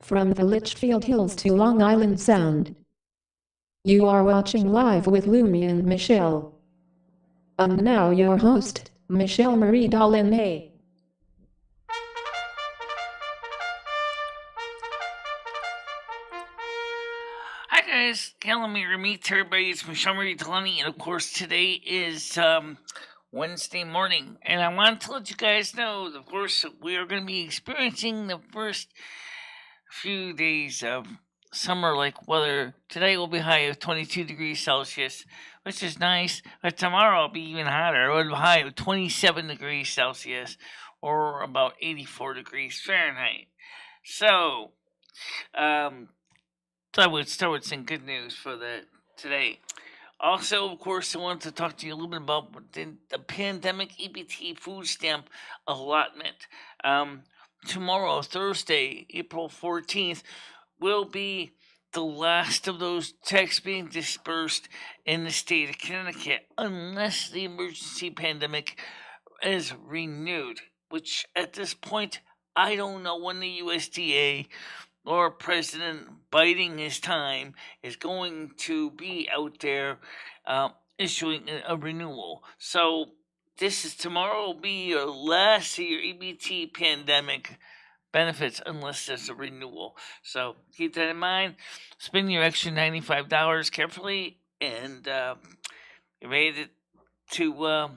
From the Litchfield Hills to Long Island Sound. You are watching Live with Lumi and Michelle. And now your host, MicheleMarieDalene. Hi guys, hello meet everybody, it's MicheleMarieDalene, and of course today is Wednesday morning, and I want to let you guys know, of course, we are going to be experiencing the first few days of summer-like weather. Today will be high of 22 degrees Celsius, which is nice, but tomorrow will be even hotter. It will be high of 27 degrees Celsius, or about 84 degrees Fahrenheit. So, I would start with some good news for today. Also, of course, I want to talk to you a little bit about the pandemic EBT food stamp allotment. Tomorrow, Thursday, April 14th, will be the last of those checks being dispersed in the state of Connecticut unless the emergency pandemic is renewed, which at this point, I don't know when the USDA or President biding his time is going to be out there issuing a renewal. So tomorrow will be your last of your EBT pandemic benefits unless there's a renewal. So keep that in mind. Spend your extra $95 carefully, and you're ready to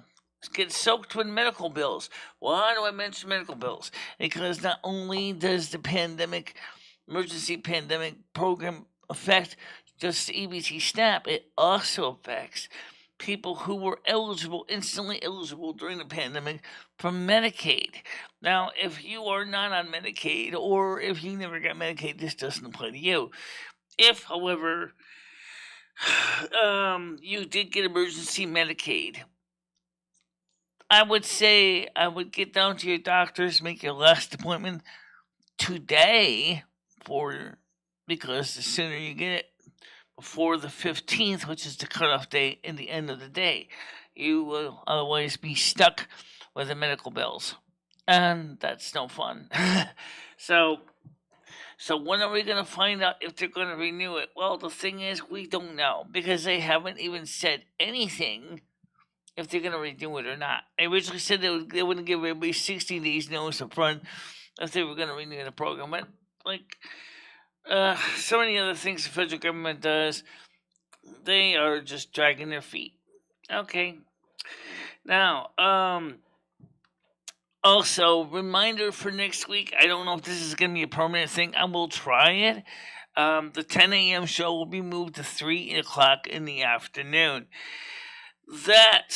get soaked with medical bills. Why do I mention medical bills? Because not only does the emergency pandemic program affect just the EBT SNAP, it also affects people who were instantly eligible during the pandemic for Medicaid. Now, if you are not on Medicaid, or if you never got Medicaid, this doesn't apply to you. If, however, you did get emergency Medicaid, I would say I would get down to your doctors, make your last appointment today, because the sooner you get it before the 15th, which is the cutoff date in the end of the day, you will otherwise be stuck with the medical bills, and that's no fun. So when are we going to find out if they're going to renew it? Well, the thing is, we don't know, because they haven't even said anything if they're going to renew it or not. They originally said they wouldn't give everybody 60 days notice up front if they were going to renew the program, but so many other things the federal government does, they are just dragging their feet. Okay. Now, also, reminder for next week, I don't know if this is going to be a permanent thing. I will try it. The 10 a.m. show will be moved to 3 o'clock in the afternoon. That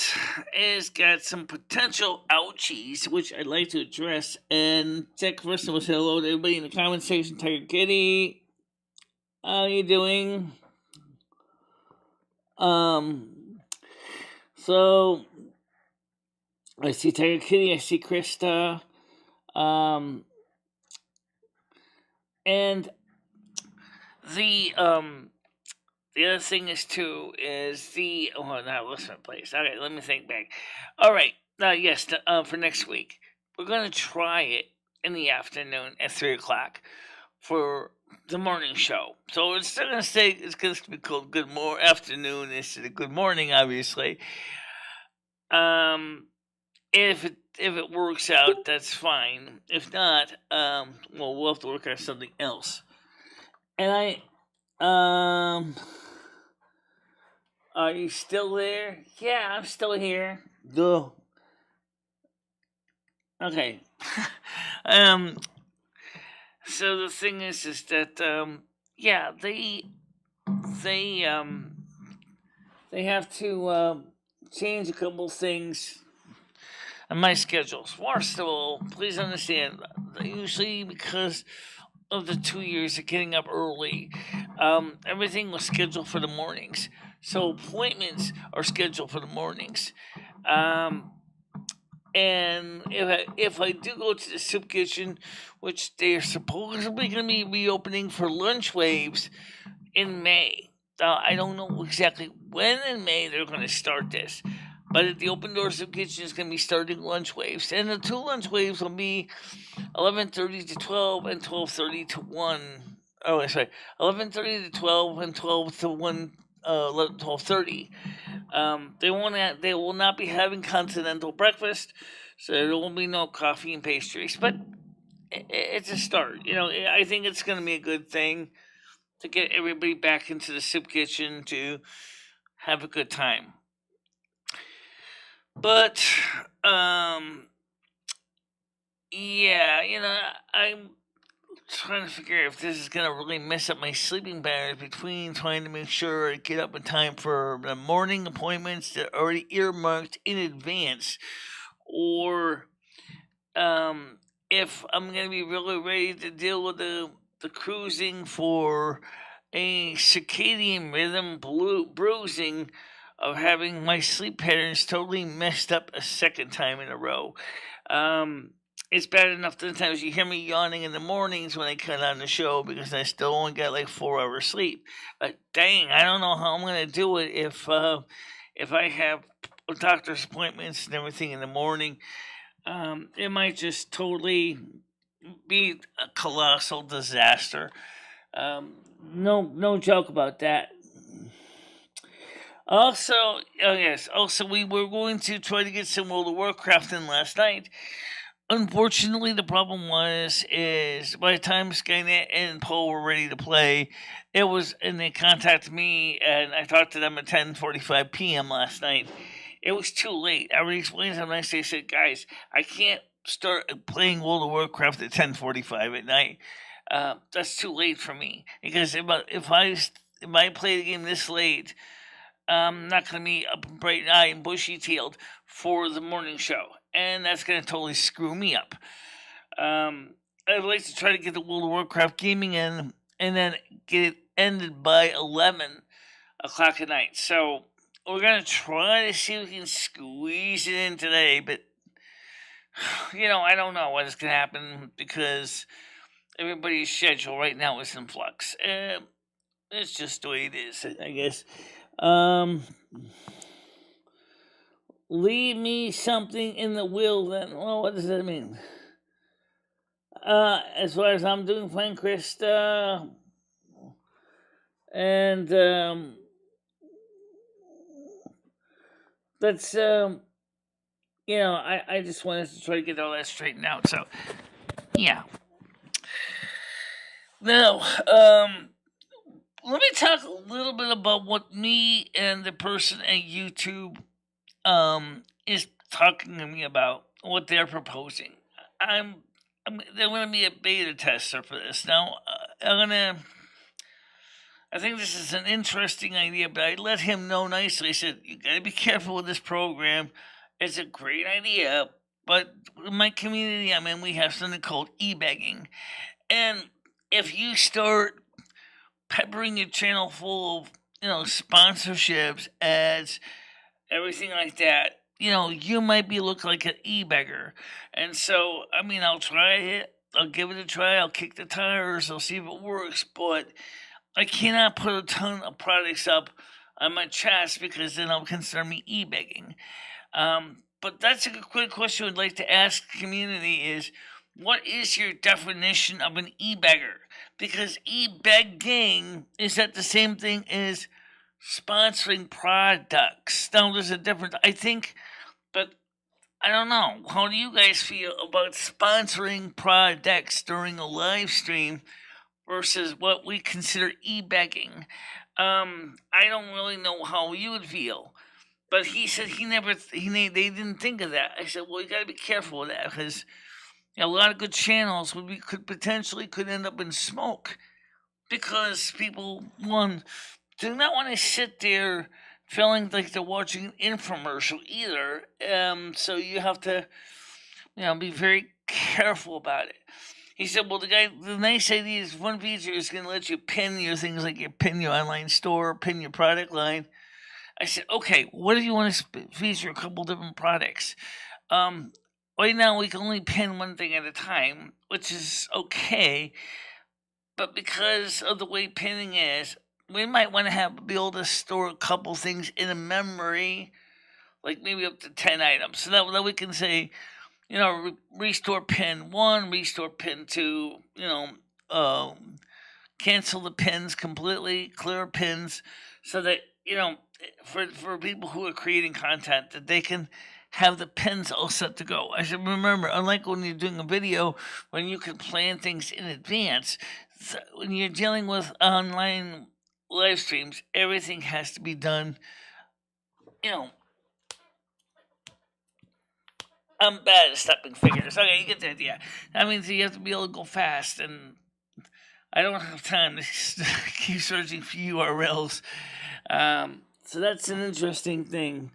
has got some potential ouchies, which I'd like to address. And Jack first of all, say hello to everybody in the comment section. Tiger Kitty, how you doing? So I see Tiger Kitty, I see Krista, and the other thing is now listen, please. Okay, let me think back. All right, yes, for next week, we're going to try it in the afternoon at 3 o'clock for the morning show. So it's still going to say it's going to be called Good Afternoon instead of Good Morning, obviously. If it works out, that's fine. If not, we'll have to work on something else. And are you still there? Yeah, I'm still here. Duh. Okay. So the thing is that they have to change a couple things on my schedules. First of all, please understand, usually because of the 2 years of getting up early, everything was scheduled for the mornings. So appointments are scheduled for the mornings. And if I do go to the soup kitchen, which they are supposedly going to be reopening for lunch waves in May. I don't know exactly when in May they're going to start this, But at the open door soup kitchen is going to be starting lunch waves, and the 2 lunch waves will be 11:30 to 12 and 12:30 to 1. Oh, sorry, 11:30 to 12 and 12 to 1. 12:30. They will not be having continental breakfast, so there will be no coffee and pastries. But it's a start. I think it's going to be a good thing to get everybody back into the soup kitchen to have a good time. But yeah, I'm trying to figure out if this is going to really mess up my sleeping patterns between trying to make sure I get up in time for the morning appointments that are already earmarked in advance, or if I'm going to be really ready to deal with the cruising for a circadian rhythm bruising of having my sleep patterns totally messed up a second time in a row. It's bad enough sometimes you hear me yawning in the mornings when I cut on the show because I still only got like 4 hours sleep. But dang, I don't know how I'm going to do it if I have doctor's appointments and everything in the morning. It might just totally be a colossal disaster. No joke about that. Also, we were going to try to get some World of Warcraft in last night. Unfortunately, the problem is by the time Skynet and Paul were ready to play, and they contacted me, and I talked to them at 10:45 p.m. last night. It was too late. I already explained to them nice. They said, guys, I can't start playing World of Warcraft at 10:45 at night. That's too late for me, because if I play the game this late, I'm not going to be up bright eyed and bushy tailed for the morning show, and that's going to totally screw me up. I'd like to try to get the World of Warcraft gaming in, and then get it ended by 11 o'clock at night. So we're going to try to see if we can squeeze it in today, but I don't know what is going to happen because everybody's schedule right now is in flux. It's just the way it is, I guess. Leave me something in the will then. Well, what does that mean? As far as I'm doing fine, Krista. And that's I just wanted to try to get all that straightened out. So yeah. Now, let me talk a little bit about what me and the person at YouTube is talking to me about, what they're proposing. They're going to be a beta tester for this. Now, I think this is an interesting idea, but I let him know nicely. I said, you got to be careful with this program. It's a great idea, but in my community I'm in, we have something called e-begging. And if you start peppering your channel full of, sponsorships, ads, everything like that, you might be looking like an e-beggar. And so, I'll try it. I'll give it a try. I'll kick the tires. I'll see if it works. But I cannot put a ton of products up on my chest because then I'll consider me e-begging. But that's a quick question I'd like to ask the community is, what is your definition of an e-beggar? Because e-begging, is that the same thing as sponsoring products? Now, there's a difference, I think, but I don't know. How do you guys feel about sponsoring products during a live stream versus what we consider e-begging? I don't really know how you would feel. But he said they didn't think of that. I said, well, you got to be careful with that because a lot of good channels could end up in smoke because people, one, do not want to sit there feeling like they're watching an infomercial either. So you have to, be very careful about it. He said, well, the nice idea is one feature is going to let you pin your things, like you pin your online store, pin your product line. I said, okay, what if you want to feature a couple different products? Right now, we can only pin one thing at a time, which is okay. But because of the way pinning is, we might want to be able to store a couple things in a memory like maybe up to 10 items, so that we can say, restore pin 1, restore pin 2, cancel the pins completely, clear pins, so that for people who are creating content, that they can have the pins all set to go. I should remember, unlike when you're doing a video, when you can plan things in advance, when you're dealing with online live streams, everything has to be done. I'm bad at stepping figures. Okay, you get the idea. That means you have to be able to go fast, and I don't have time to keep searching for URLs. So that's an interesting thing.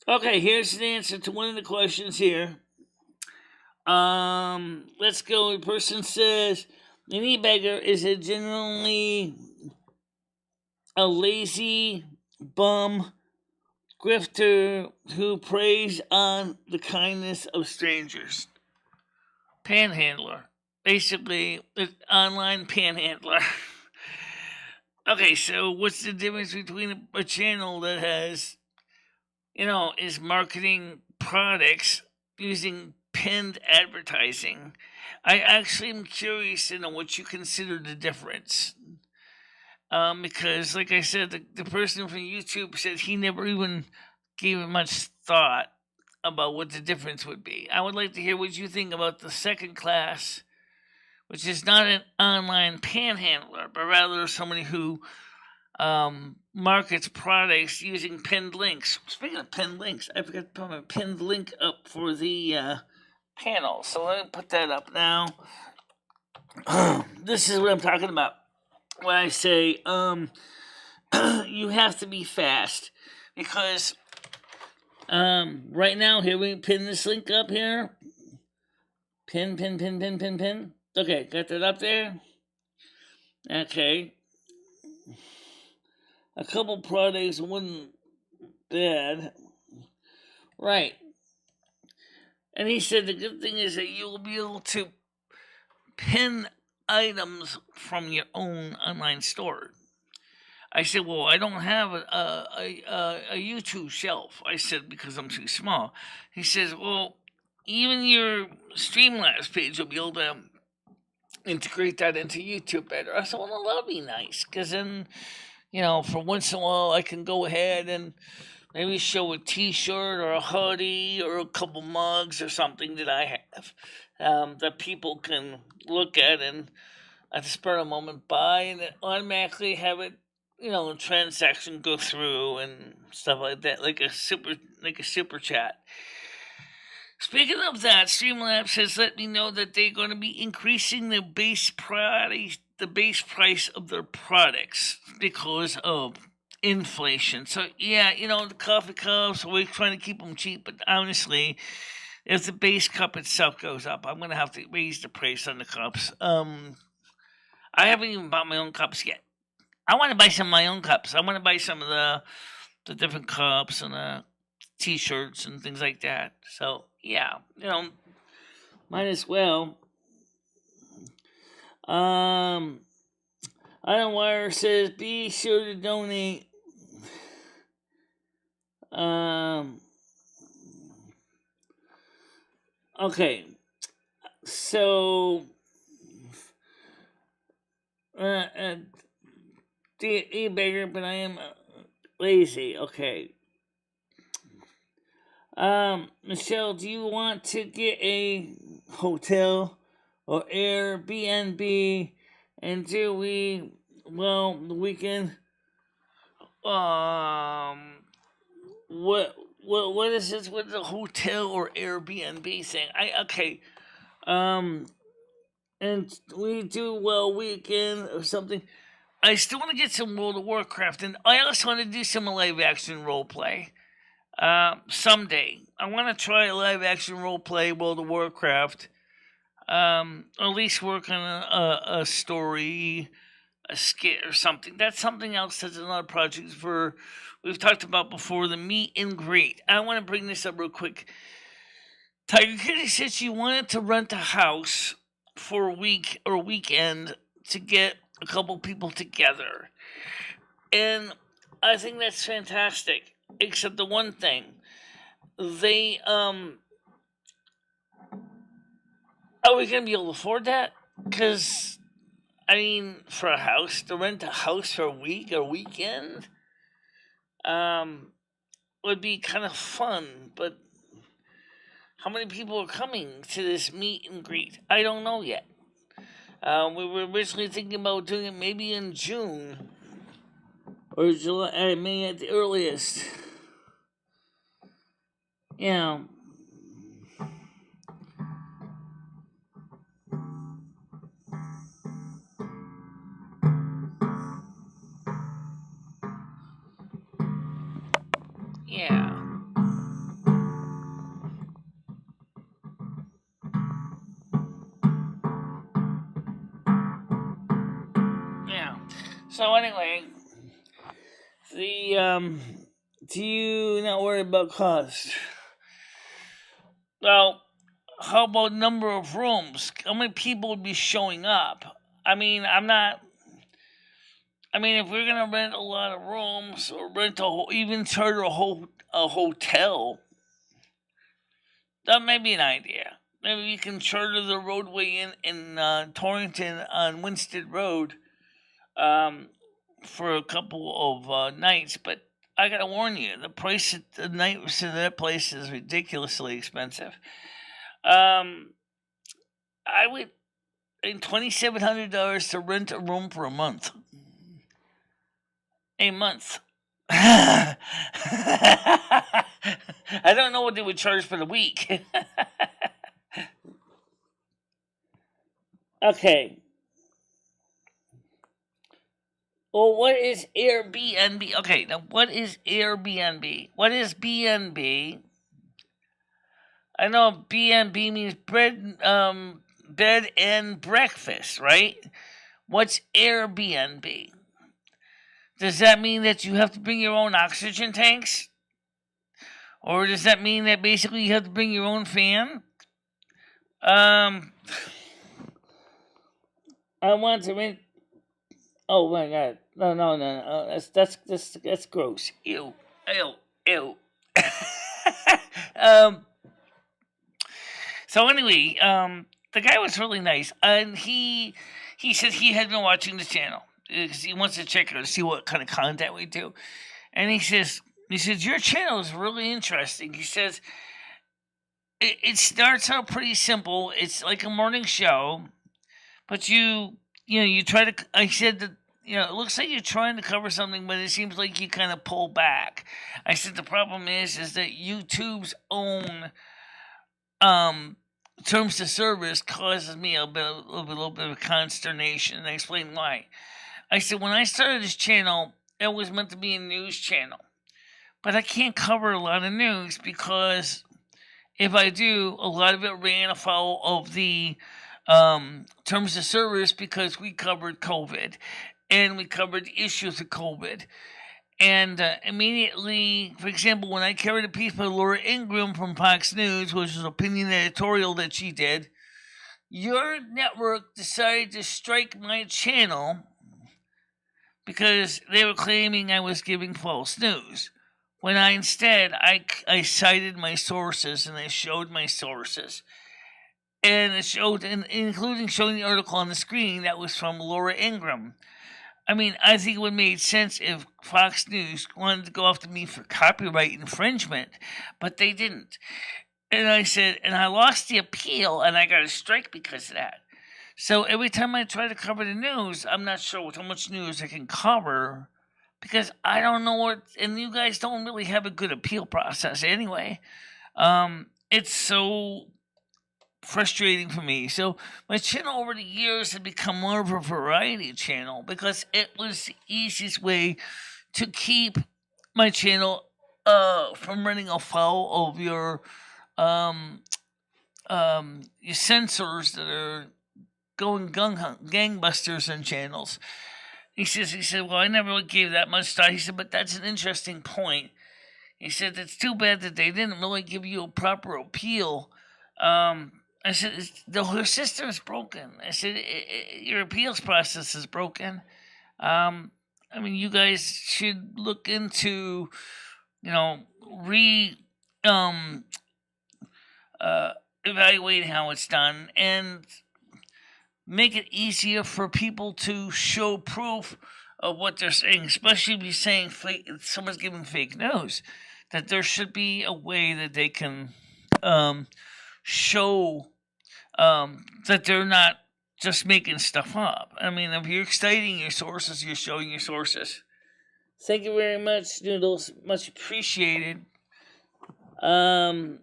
Okay, here's the answer to one of the questions here. Let's go. The person says, an e-beggar is generally a lazy bum grifter who preys on the kindness of strangers. Panhandler. Basically, an online panhandler. Okay, so what's the difference between a channel that has, is marketing products using pinned advertising? I actually am curious to know what you consider the difference. Because, like I said, the person from YouTube said he never even gave it much thought about what the difference would be. I would like to hear what you think about the second class, which is not an online panhandler, but rather somebody who markets products using pinned links. Speaking of pinned links, I forgot to put my pinned link up for the panel, so let me put that up now. This is what I'm talking about when I say you have to be fast, because right now, here we pin this link up here. Pin. Okay, got that up there. Okay. A couple products wasn't bad. Right. And he said the good thing is that you'll be able to pin items from your own online store. I said, well, I don't have a YouTube shelf. I said, because I'm too small. He says, well, even your Streamlabs page will be able to integrate that into YouTube better. I said, well, that'll be nice, because then, for once in a while, I can go ahead and maybe show a T-shirt or a hoodie or a couple mugs or something that I have that people can look at and at the spur of the moment buy, and it automatically have it, transaction go through and stuff like that, like a super chat. Speaking of that, Streamlabs has let me know that they're going to be increasing the base price of their products because of inflation. So yeah, the coffee cups, we're trying to keep them cheap, but honestly, if the base cup itself goes up, I'm going to have to raise the price on the cups. I haven't even bought my own cups yet. I want to buy some of my own cups. I want to buy some of the different cups and T-shirts and things like that. So yeah, might as well. Iron Wire says be sure to donate. Okay, so e-beggar, but I am lazy. Okay. Michelle, do you want to get a hotel or Airbnb, and do we, the weekend, what is this with the hotel or Airbnb thing? And we do weekend or something. I still want to get some World of Warcraft, and I also want to do some live action role play. Someday, I want to try a live action role play World of Warcraft. Or at least work on a story, a skit or something. That's something else that's another project we've talked about before, the meet and greet. I want to bring this up real quick. Tiger Kitty said she wanted to rent a house for a week or weekend to get a couple people together. And I think that's fantastic. Except the one thing. they are we gonna be able to afford that? Because I mean, for a house to rent a house for a week or weekend, um, would be kind of fun. But how many people are coming to this meet and greet? I don't know yet. We were originally thinking about doing it maybe in June or July, May at the earliest. Yeah. Yeah. Yeah. So anyway, the do you not worry about cost? Well, how about number of rooms? How many people would be showing up? I mean, I'm not. I mean, if we're gonna rent a lot of rooms or rent even charter a hotel, that may be an idea. Maybe we can charter the roadway in Torrington on Winstead Road for a couple of nights. But I gotta warn you, the price at the night to that place is ridiculously expensive. Um, I would in $2,700 to rent a room for a month. A month. I don't know what they would charge for the week. Okay. Well, what is Airbnb? Okay, now what is Airbnb? What is BNB? I know BNB means bed and breakfast, right? What's Airbnb? Does that mean that you have to bring your own oxygen tanks? Or does that mean that basically you have to bring your own fan? I want to rent. Oh my god! No! That's gross. Ew, ew, ew. um. So anyway, the guy was really nice, and he said he had been watching the channel because he wants to check out to see what kind of content we do, and he says your channel is really interesting. He says it starts out pretty simple. It's like a morning show, but you try to. I said that. It looks like you're trying to cover something, but it seems like you kind of pull back. I said the problem is that YouTube's own terms of service causes me a little bit of consternation, and I explained why. I said when I started this channel, it was meant to be a news channel, but I can't cover a lot of news because if I do, a lot of it ran afoul of the terms of service because we covered COVID and we covered the issues of COVID. And immediately, for example, when I carried a piece by Laura Ingraham from Fox News, which was an opinion editorial that she did, your network decided to strike my channel because they were claiming I was giving false news. When I cited my sources and I showed my sources. And it showed, including showing the article on the screen that was from Laura Ingraham. I mean, I think it would make sense if Fox News wanted to go after me for copyright infringement, but they didn't. And I said, and I lost the appeal, and I got a strike because of that. So every time I try to cover the news, I'm not sure how much news I can cover because I don't know what, and you guys don't really have a good appeal process anyway. It's so frustrating for me. So my channel over the years had become more of a variety channel because it was the easiest way to keep my channel from running afoul of your censors that are going gangbusters in channels. He said, well, I never really gave that much thought. He said, but that's an interesting point. He said, it's too bad that they didn't really give you a proper appeal. I said, her system is broken. I said, your appeals process is broken. I mean, you guys should look into, um, evaluate how it's done and make it easier for people to show proof of what they're saying, especially if you're saying someone's giving fake news. That there should be a way that they can show that they're not just making stuff up. I mean, if you're citing your sources, you're showing your sources. Thank you very much, Noodles. Much appreciated. I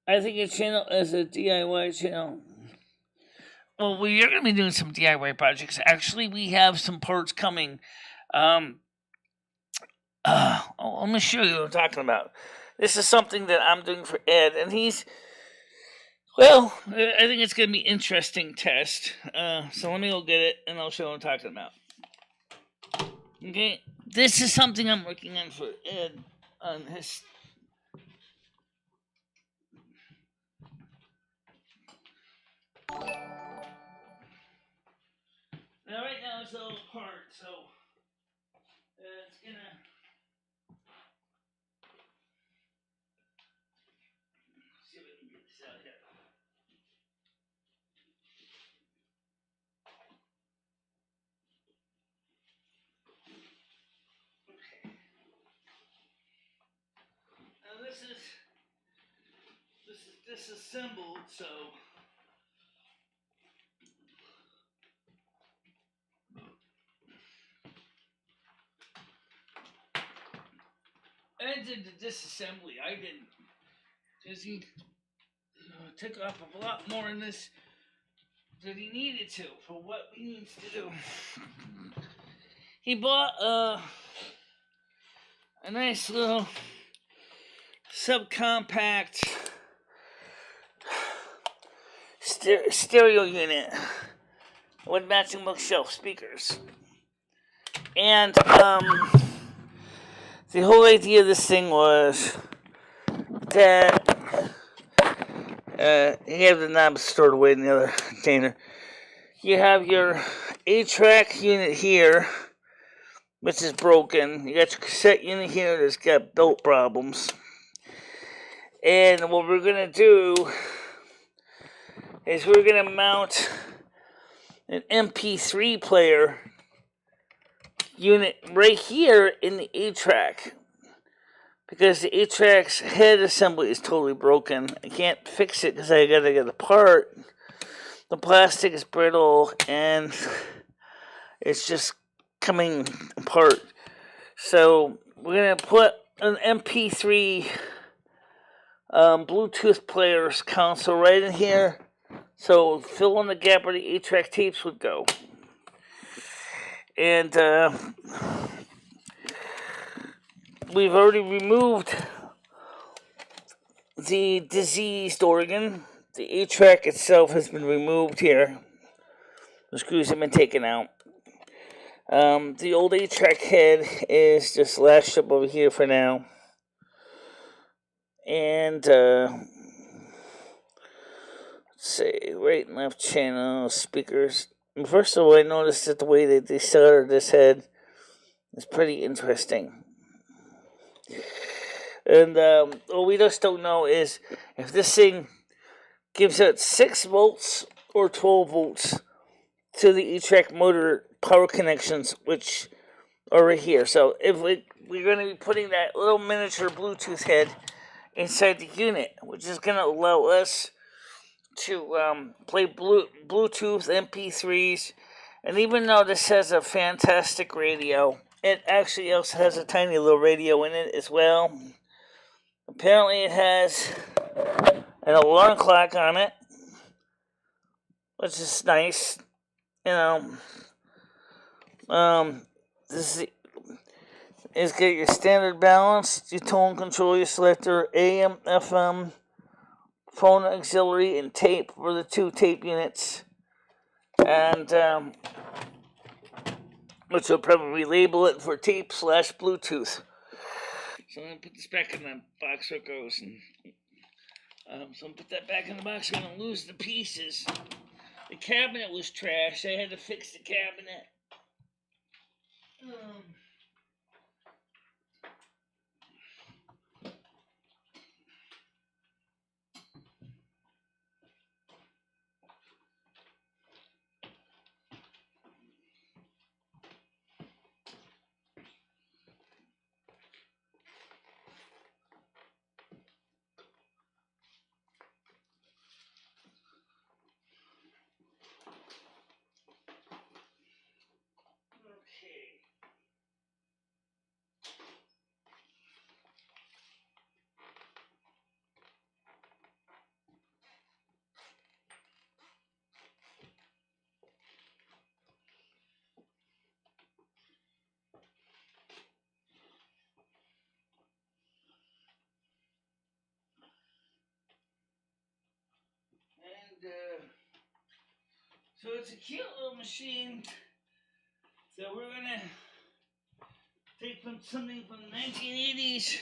think your channel is a DIY channel. Well, we are going to be doing some DIY projects. Actually, we have some parts coming. Let me show you what I'm talking about. This is something that I'm doing for Ed, and he's... Well, I think it's going to be an interesting test. So let me go get it, and I'll show what I'm talking about. Okay? This is something I'm working on for Ed on his... Now, right now, it's a little apart, so it's going to... See if I can get this out here. Okay. Now, this is disassembled, so... Ed did the disassembly. I didn't. Because he took off a lot more in this than he needed to for what he needs to do. He bought a nice little subcompact stereo unit with matching bookshelf speakers. And the whole idea of this thing was that you have the knob stored away in the other container. You have your 8-track unit here, which is broken. You got your cassette unit here that's got belt problems. And what we're going to do is we're going to mount an MP3 player unit right here in the 8-track. Because the 8-track's head assembly is totally broken. I can't fix it because I got to get a part. The plastic is brittle and it's just coming apart. So we're going to put an MP3 Bluetooth player's console right in here. So fill in the gap where the 8-track tapes would go. And we've already removed the diseased organ. The 8-track itself has been removed here. The screws have been taken out. The old 8-track head is just lashed up over here for now. And, let's see, right and left channel, speakers. First of all, I noticed that the way that they soldered this head is pretty interesting. And what we just don't know is if this thing gives out 6 volts or 12 volts to the 8-track motor power connections, which are right here. So if we're going to be putting that little miniature Bluetooth head inside the unit, which is going to allow us to play Bluetooth MP3s. And even though this has a fantastic radio, it actually also has a tiny little radio in it as well. Apparently it has an alarm clock on it, which is nice. You know, this is get your standard balance, your tone control, your selector, AM, FM, phone auxiliary, and tape for the 2 tape units. And which will probably label it for tape/Bluetooth. So I'm going to put this back in the box where it goes. And, so I'm going to put that back in the box. I'm going to lose the pieces. The cabinet was trash. I had to fix the cabinet. So it's a cute little machine. So we're gonna take something from the 1980s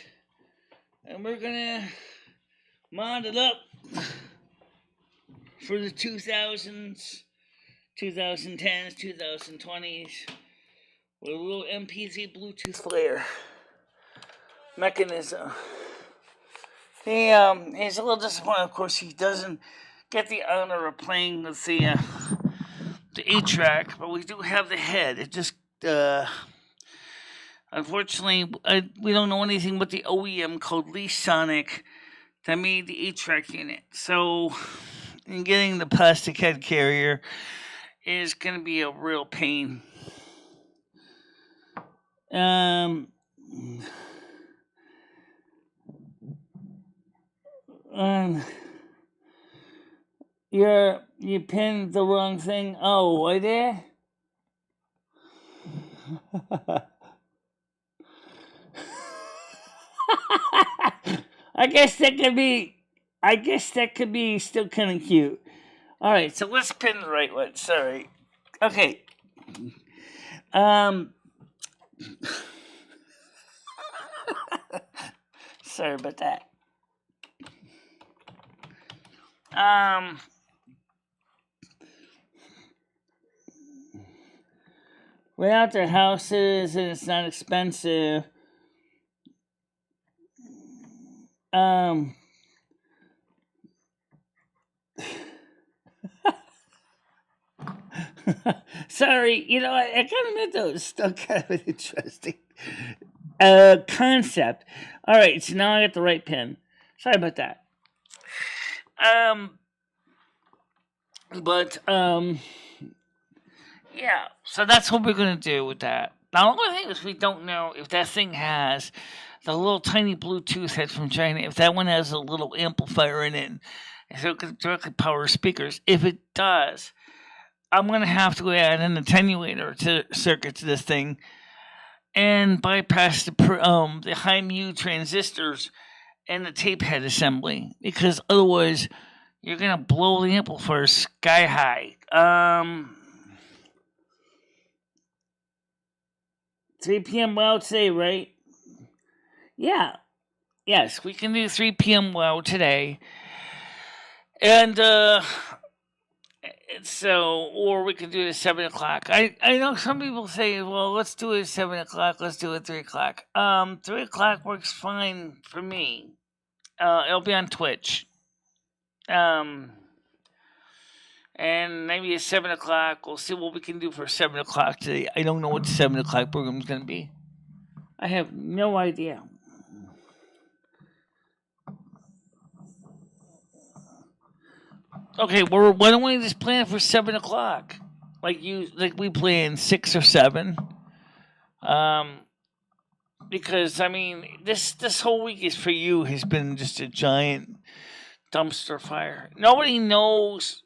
and we're gonna mod it up for the 2000s, 2010s, 2020s with a little MPZ Bluetooth player mechanism. He's a little disappointed, of course. He doesn't get the honor of playing with the 8-track, but we do have the head. It just unfortunately we don't know anything but the OEM called Lee Sonic that made the 8-track unit. So getting the plastic head carrier is going to be a real pain. You pinned the wrong thing. Oh, I did? I guess that could be still kind of cute. All right, so let's pin the right one. Sorry. Okay. Sorry about that. We're out their houses and it's not expensive. Sorry, I kind of meant those. Still kind of an interesting concept. All right, so now I got the right pin. Sorry about that. Yeah, so that's what we're going to do with that. Now, the only thing is we don't know if that thing has the little tiny Bluetooth head from China, if that one has a little amplifier in it, so it can directly power speakers. If it does, I'm going to have to add an attenuator circuit to this thing and bypass the high mu transistors and the tape head assembly, because otherwise you're going to blow the amplifier sky high. 3 p.m. WOW today, right? Yeah. Yes, we can do 3 p.m. WOW today. And, or we can do it at 7 o'clock. I know some people say, well, let's do it at 7 o'clock, let's do it at 3 o'clock. 3 o'clock works fine for me. It'll be on Twitch. And maybe at 7 o'clock, we'll see what we can do for 7 o'clock today. I don't know what the 7 o'clock program is going to be. I have no idea. Okay, why don't we just plan for 7 o'clock? Like we plan 6 or 7. Because, I mean, this whole week for you has been just a giant dumpster fire. Nobody knows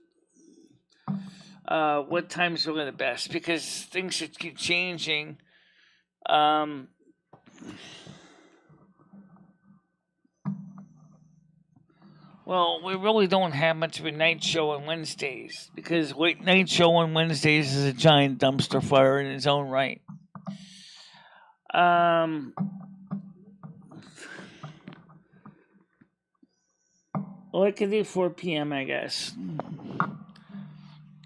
what times are the best, because things should keep changing. Well, we really don't have much of a night show on Wednesdays, because night show on Wednesdays is a giant dumpster fire in its own right. Well, I could do 4 p.m., I guess.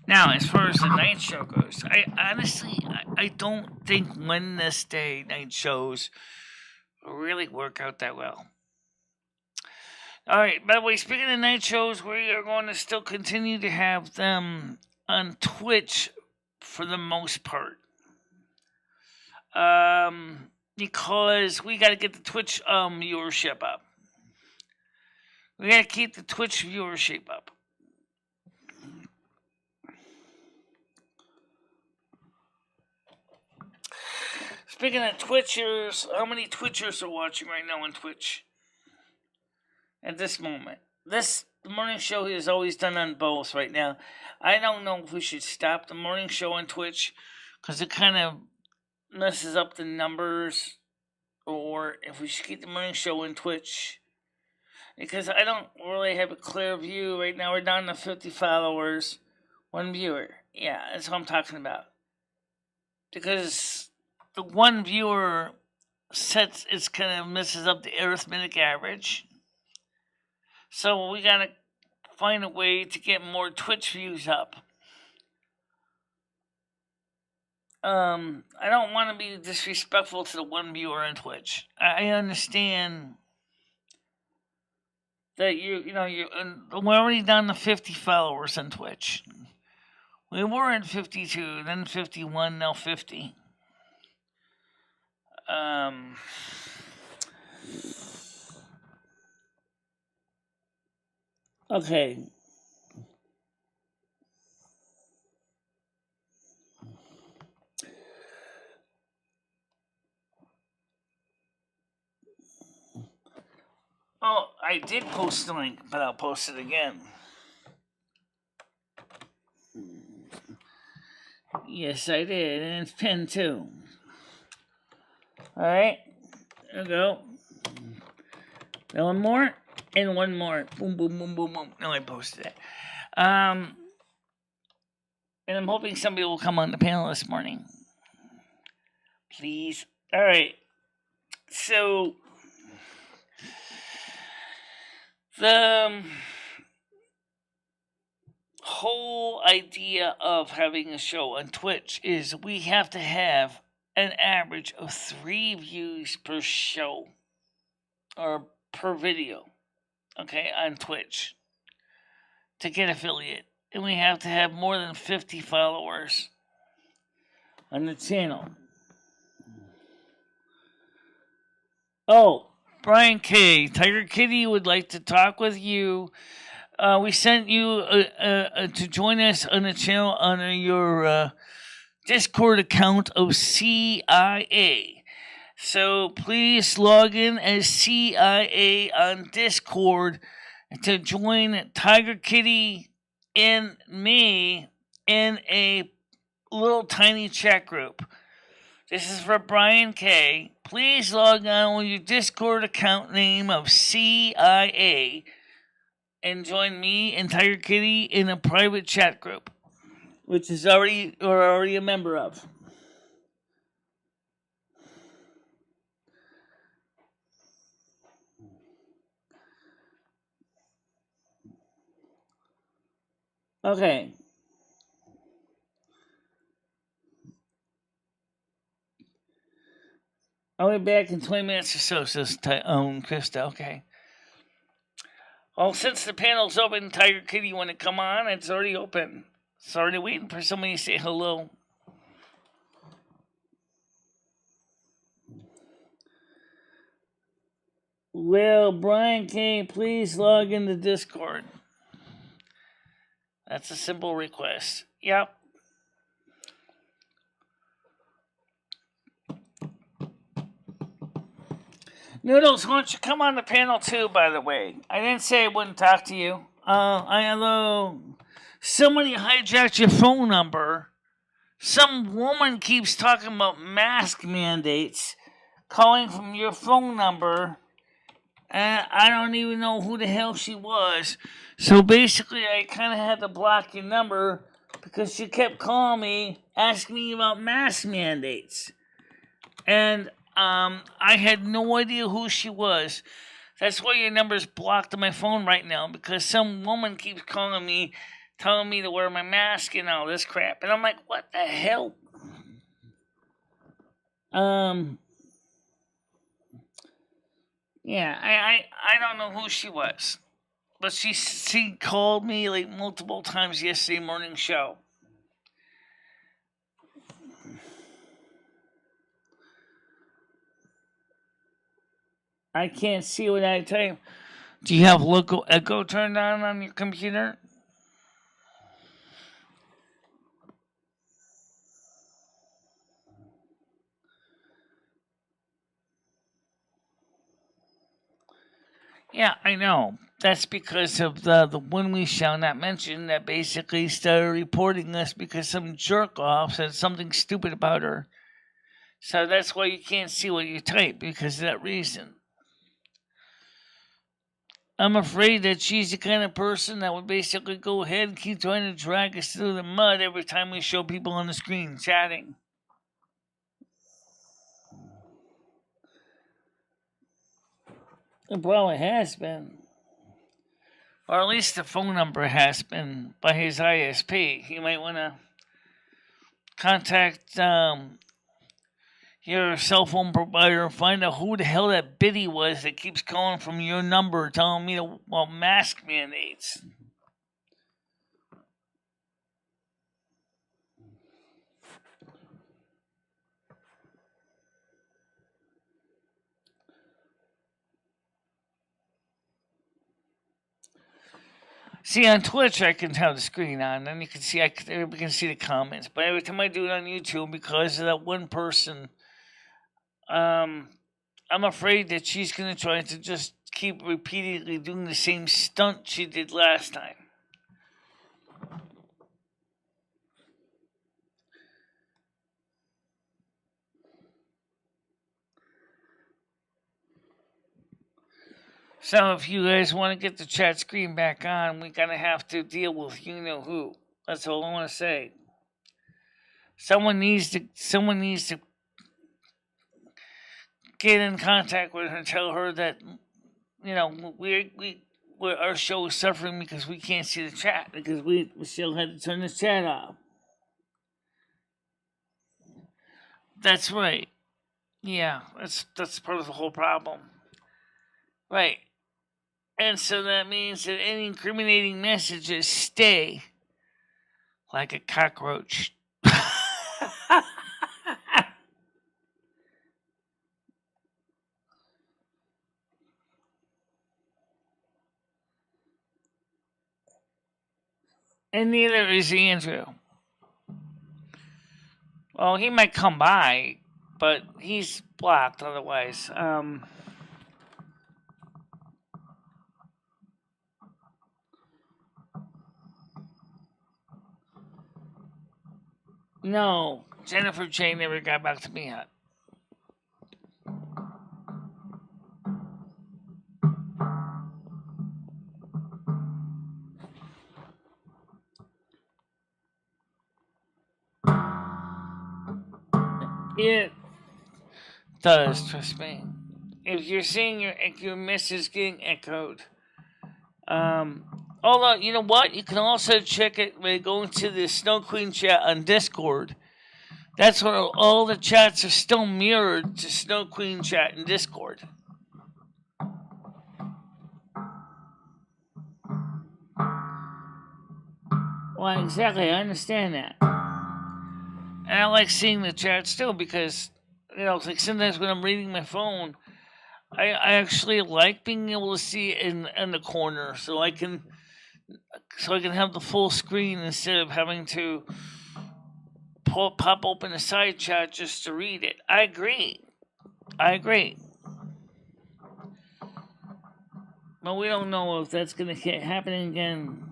Now, as far as the night show goes, I honestly don't think Wednesday night shows really work out that well. All right, by the way, speaking of night shows, we are going to still continue to have them on Twitch for the most part. Because we got to get the Twitch viewership up. We got to keep the Twitch viewership up. Speaking of Twitchers, how many Twitchers are watching right now on Twitch? At this moment. The morning show is always done on both right now. I don't know if we should stop the morning show on Twitch, because it kind of messes up the numbers, or if we should keep the morning show on Twitch, because I don't really have a clear view. Right now we're down to 50 followers. One viewer. Yeah, that's what I'm talking about. Because the one viewer it's kind of messes up the arithmetic average. So we gotta find a way to get more Twitch views up. I don't want to be disrespectful to the one viewer on Twitch. I understand that we're already down to 50 followers on Twitch. We were at 52, then 51, now 50. Okay. Oh, I did post the link, but I'll post it again. Yes, I did, and it's pinned too. Alright, there we go. Now one more, and one more. Boom, boom, boom, boom, boom. Now I posted it. And I'm hoping somebody will come on the panel this morning. Please. Alright, so the whole idea of having a show on Twitch is we have to have an average of 3 views per show or per video, okay, on Twitch to get affiliate. And we have to have more than 50 followers on the channel. Oh, Brian K. Tiger Kitty would like to talk with you. We sent you to join us on the channel on your Discord account of CIA. So please log in as CIA on Discord to join Tiger Kitty and me in a little tiny chat group. This is for Brian K. Please log on with your Discord account name of CIA and join me and Tiger Kitty in a private chat group, which is already a member of. Okay. I'll be back in 20 minutes or so, says Krista. Okay. Well, since the panel's open, Tiger Kitty, you want to come on? It's already open. It's already waiting for somebody to say hello. Will Brian K. please log into Discord? That's a simple request. Yep. Noodles, why don't you come on the panel too, by the way? I didn't say I wouldn't talk to you. Hello. Somebody hijacked your phone number. Some woman keeps talking about mask mandates, calling from your phone number, and I don't even know who the hell she was. So basically, I kind of had to block your number because she kept calling me, asking me about mask mandates. And I had no idea who she was. That's why your number's blocked on my phone right now, because some woman keeps calling me, telling me to wear my mask and all this crap. And I'm like, what the hell? Yeah, I don't know who she was. But she called me like multiple times yesterday morning show. I can't see what I type. Do you have local echo turned on your computer? Yeah, I know. That's because of the one we shall not mention that basically started reporting us because some jerk off said something stupid about her. So that's why you can't see what you type, because of that reason. I'm afraid that she's the kind of person that would basically go ahead and keep trying to drag us through the mud every time we show people on the screen chatting. It probably has been. Or at least the phone number has been by his ISP. You might want to contact your cell phone provider and find out who the hell that biddy was that keeps calling from your number telling me about mask mandates. See, on Twitch, I can have the screen on, and you can see everybody can see the comments. But every time I do it on YouTube, because of that one person, I'm afraid that she's going to try to just keep repeatedly doing the same stunt she did last time. So if you guys want to get the chat screen back on, we're going to have to deal with you-know-who. That's all I want to say. Someone needs to get in contact with her and tell her that, our show is suffering because we can't see the chat, because we still had to turn the chat off. That's right. Yeah, that's part of the whole problem. Right. And so that means that any incriminating messages stay like a cockroach. And neither is Andrew. Well, he might come by, but he's blocked otherwise. No, Jennifer J never got back to me yet. It does, trust me. If you're seeing your message getting echoed, although you know what, you can also check it by going to the Snow Queen chat on Discord. That's where all the chats are still mirrored to Snow Queen chat in Discord. Well, exactly, I understand that. And I like seeing the chats too because, like sometimes when I'm reading my phone, I actually like being able to see it in the corner so I can have the full screen instead of having to pop open a side chat just to read it. I agree. But we don't know if that's going to keep happening again.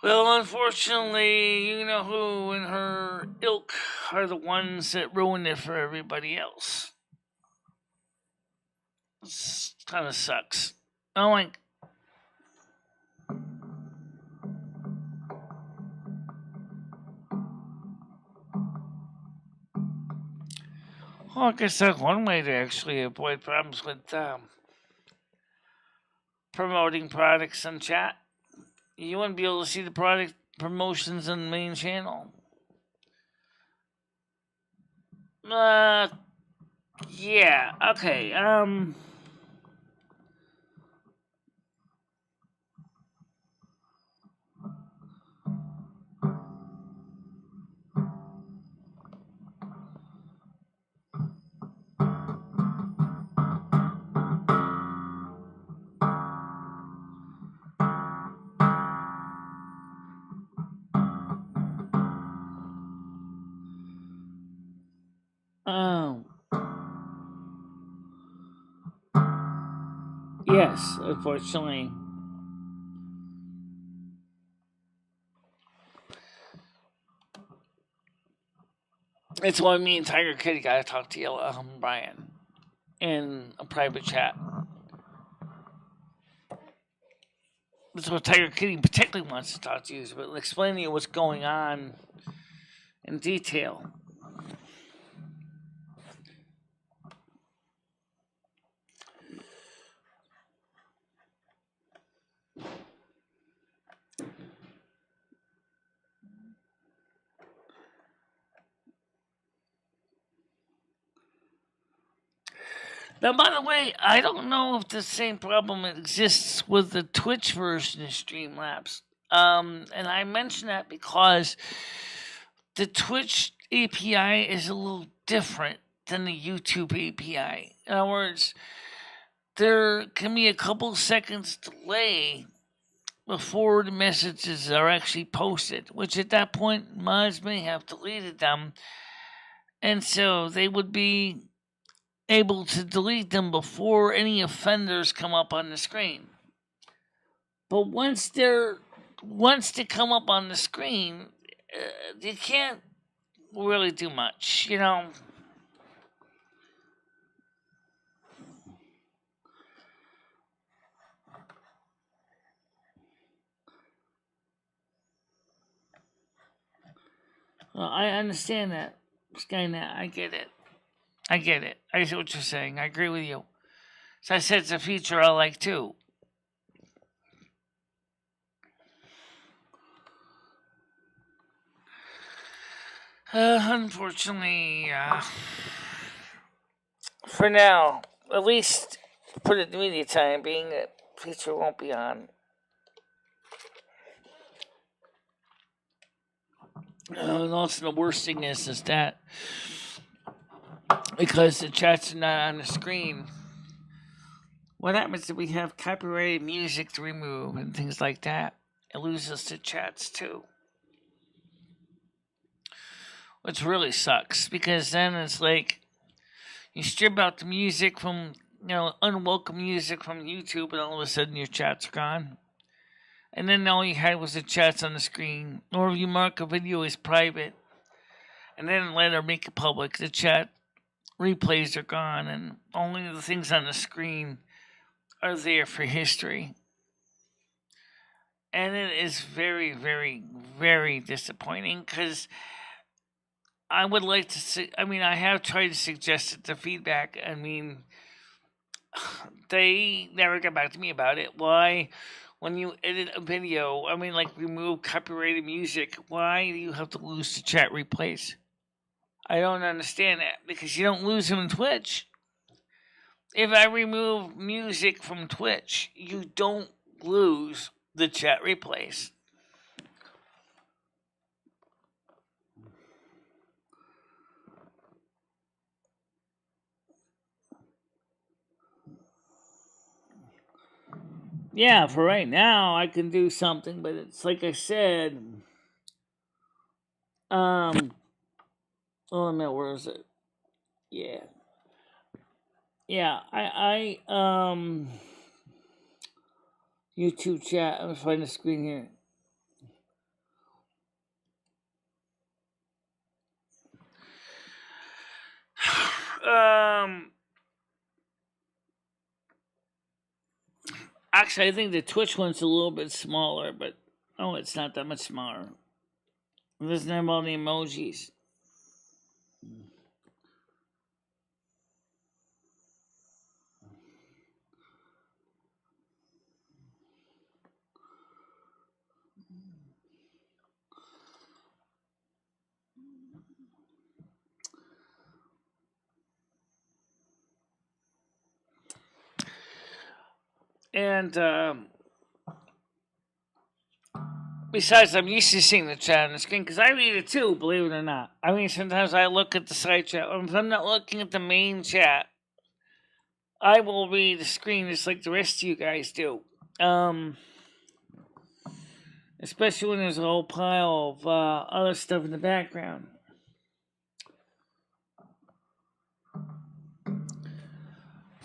Well, unfortunately, you-know-who and her ilk are the ones that ruin it for everybody else. This kind of sucks. Like I guess that's one way to actually avoid problems with promoting products on chat. You wouldn't be able to see the product promotions on the main channel. Yeah, okay, yes, unfortunately. That's why me and Tiger Kitty got to talk to you, Brian, in a private chat. That's what Tiger Kitty particularly wants to talk to you about, explaining to you what's going on in detail. Now, by the way, I don't know if the same problem exists with the Twitch version of Streamlabs. And I mention that because the Twitch API is a little different than the YouTube API. In other words, there can be a couple seconds delay before the messages are actually posted, which at that point mods may have deleted them. And so they would be able to delete them before any offenders come up on the screen. But once they come up on the screen, you can't really do much, you know. Well, I understand that, Skynet. I get it. I see what you're saying. I agree with you. So I said it's a feature I like too. Unfortunately, for now, at least for the immediate time being, that feature won't be on. And also the worst thing is that because the chats are not on the screen, what happens if we have copyrighted music to remove and things like that? It loses the chats too. Which really sucks, because then it's like you strip out the music from, unwelcome music from YouTube, and all of a sudden your chats are gone. And then all you had was the chats on the screen. Or if you mark a video as private, and then later make it public, the chat replays are gone, and only the things on the screen are there for history. And it is very, very, very disappointing, because I would like to see, I have tried to suggest it to feedback. They never got back to me about it. Why, when you edit a video, remove copyrighted music, why do you have to lose the chat replays? I don't understand that, because you don't lose them in Twitch. If I remove music from Twitch, you don't lose the chat replays. Yeah, for right now, I can do something, but it's like I said. Oh, a minute, where is it? Yeah. Yeah, YouTube chat. I'm gonna find the screen here. Actually, I think the Twitch one's a little bit smaller, but it's not that much smaller. It doesn't have all the emojis. And besides, I'm used to seeing the chat on the screen, because I read it too, believe it or not. Sometimes I look at the side chat. If I'm not looking at the main chat, I will read the screen just like the rest of you guys do. Especially when there's a whole pile of other stuff in the background.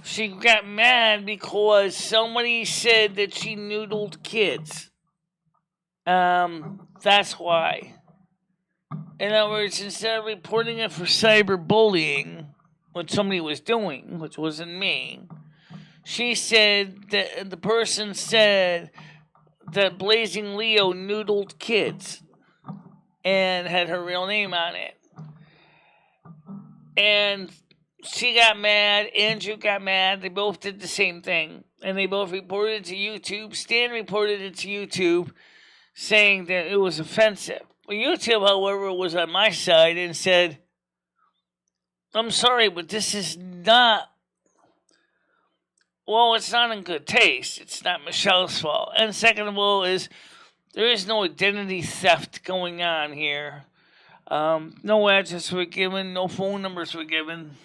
She got mad because somebody said that she noodled kids. That's why. In other words, instead of reporting it for cyberbullying, what somebody was doing, which wasn't me, she said that the person said that Blazing Leo noodled kids and had her real name on it. And she got mad, Andrew got mad, they both did the same thing. And they both reported it to YouTube. Stan reported it to YouTube, saying that it was offensive. Well, YouTube, however, was on my side and said, I'm sorry, but this is not, well, it's not in good taste. It's not Michelle's fault. And second of all is, there is no identity theft going on here. No addresses were given, no phone numbers were given.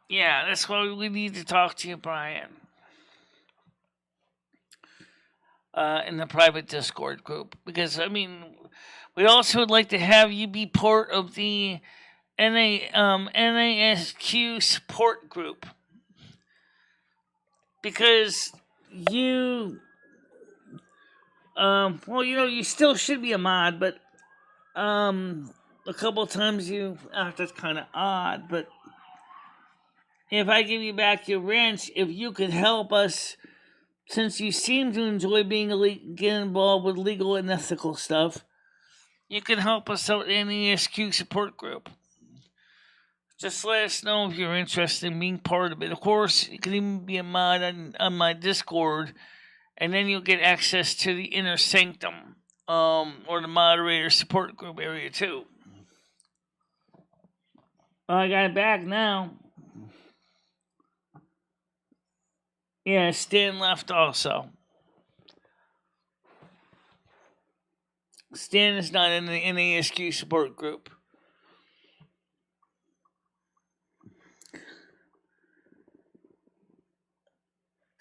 Yeah, that's why we need to talk to you, Brian. In the private Discord group. Because, I mean, we also would like to have you be part of the NASQ support group. Because you, well, you know, you still should be a mod, but, a couple times you acted kind of odd, but if I give you back your ranch, if you could help us, since you seem to enjoy getting involved with legal and ethical stuff, you can help us out in the NASQ support group. Just let us know if you're interested in being part of it. Of course, you can even be a mod on my Discord, and then you'll get access to the Inner Sanctum, or the moderator support group area too. Oh, I got it back now. Yeah, Stan left also. Stan is not in the NASQ support group.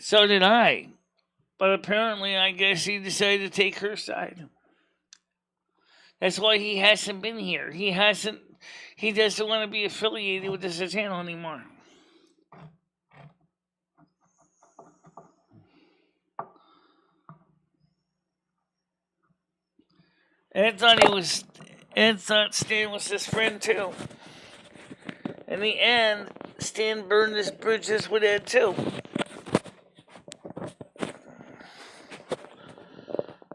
So did I. But apparently, I guess he decided to take her side. That's why he hasn't been here. He doesn't want to be affiliated with this channel anymore. Ed thought Stan was his friend too. In the end, Stan burned his bridges with Ed too.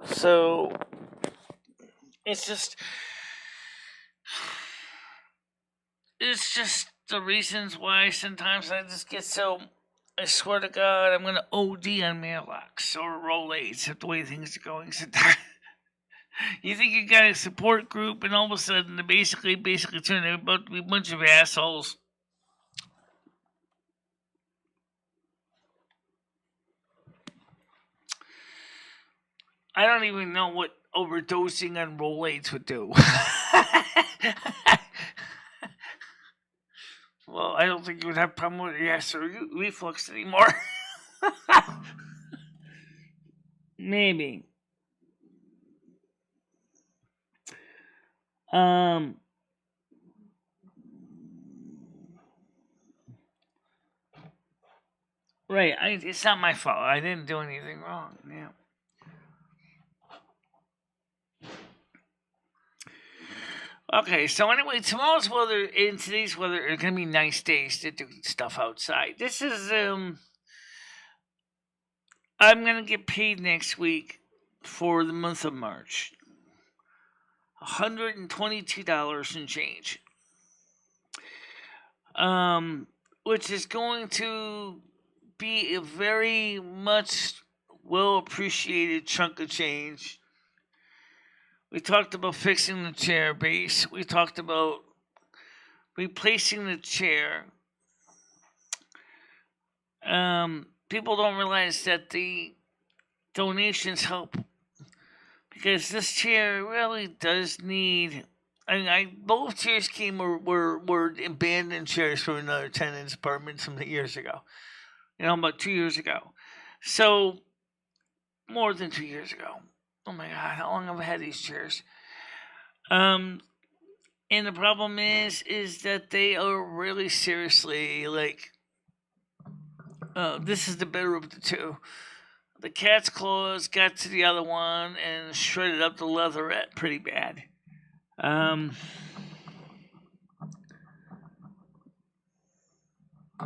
So, it's just the reasons why sometimes I just get so, I swear to God, I'm going to OD on mailbox or Rolaids if the way things are going. You think you got a support group, and all of a sudden they basically turn out to be a bunch of assholes. I don't even know what overdosing on Rolaids would do. Well, I don't think you would have a problem with your acid reflux anymore. Maybe. Right, it's not my fault. I didn't do anything wrong. Yeah. Okay, so anyway, tomorrow's weather and today's weather are going to be nice days to do stuff outside. This is, I'm going to get paid next week for the month of March. $122 and change. Which is going to be a very much well appreciated chunk of change. We talked about fixing the chair base. We talked about replacing the chair. People don't realize that the donations help, because this chair really does need. Both chairs were abandoned chairs from another tenant's apartment some years ago. About 2 years ago. So, more than 2 years ago. Oh my God, how long have I had these chairs? And the problem is that they are really seriously like, this is the better of the two. The cat's claws got to the other one and shredded up the leatherette pretty bad.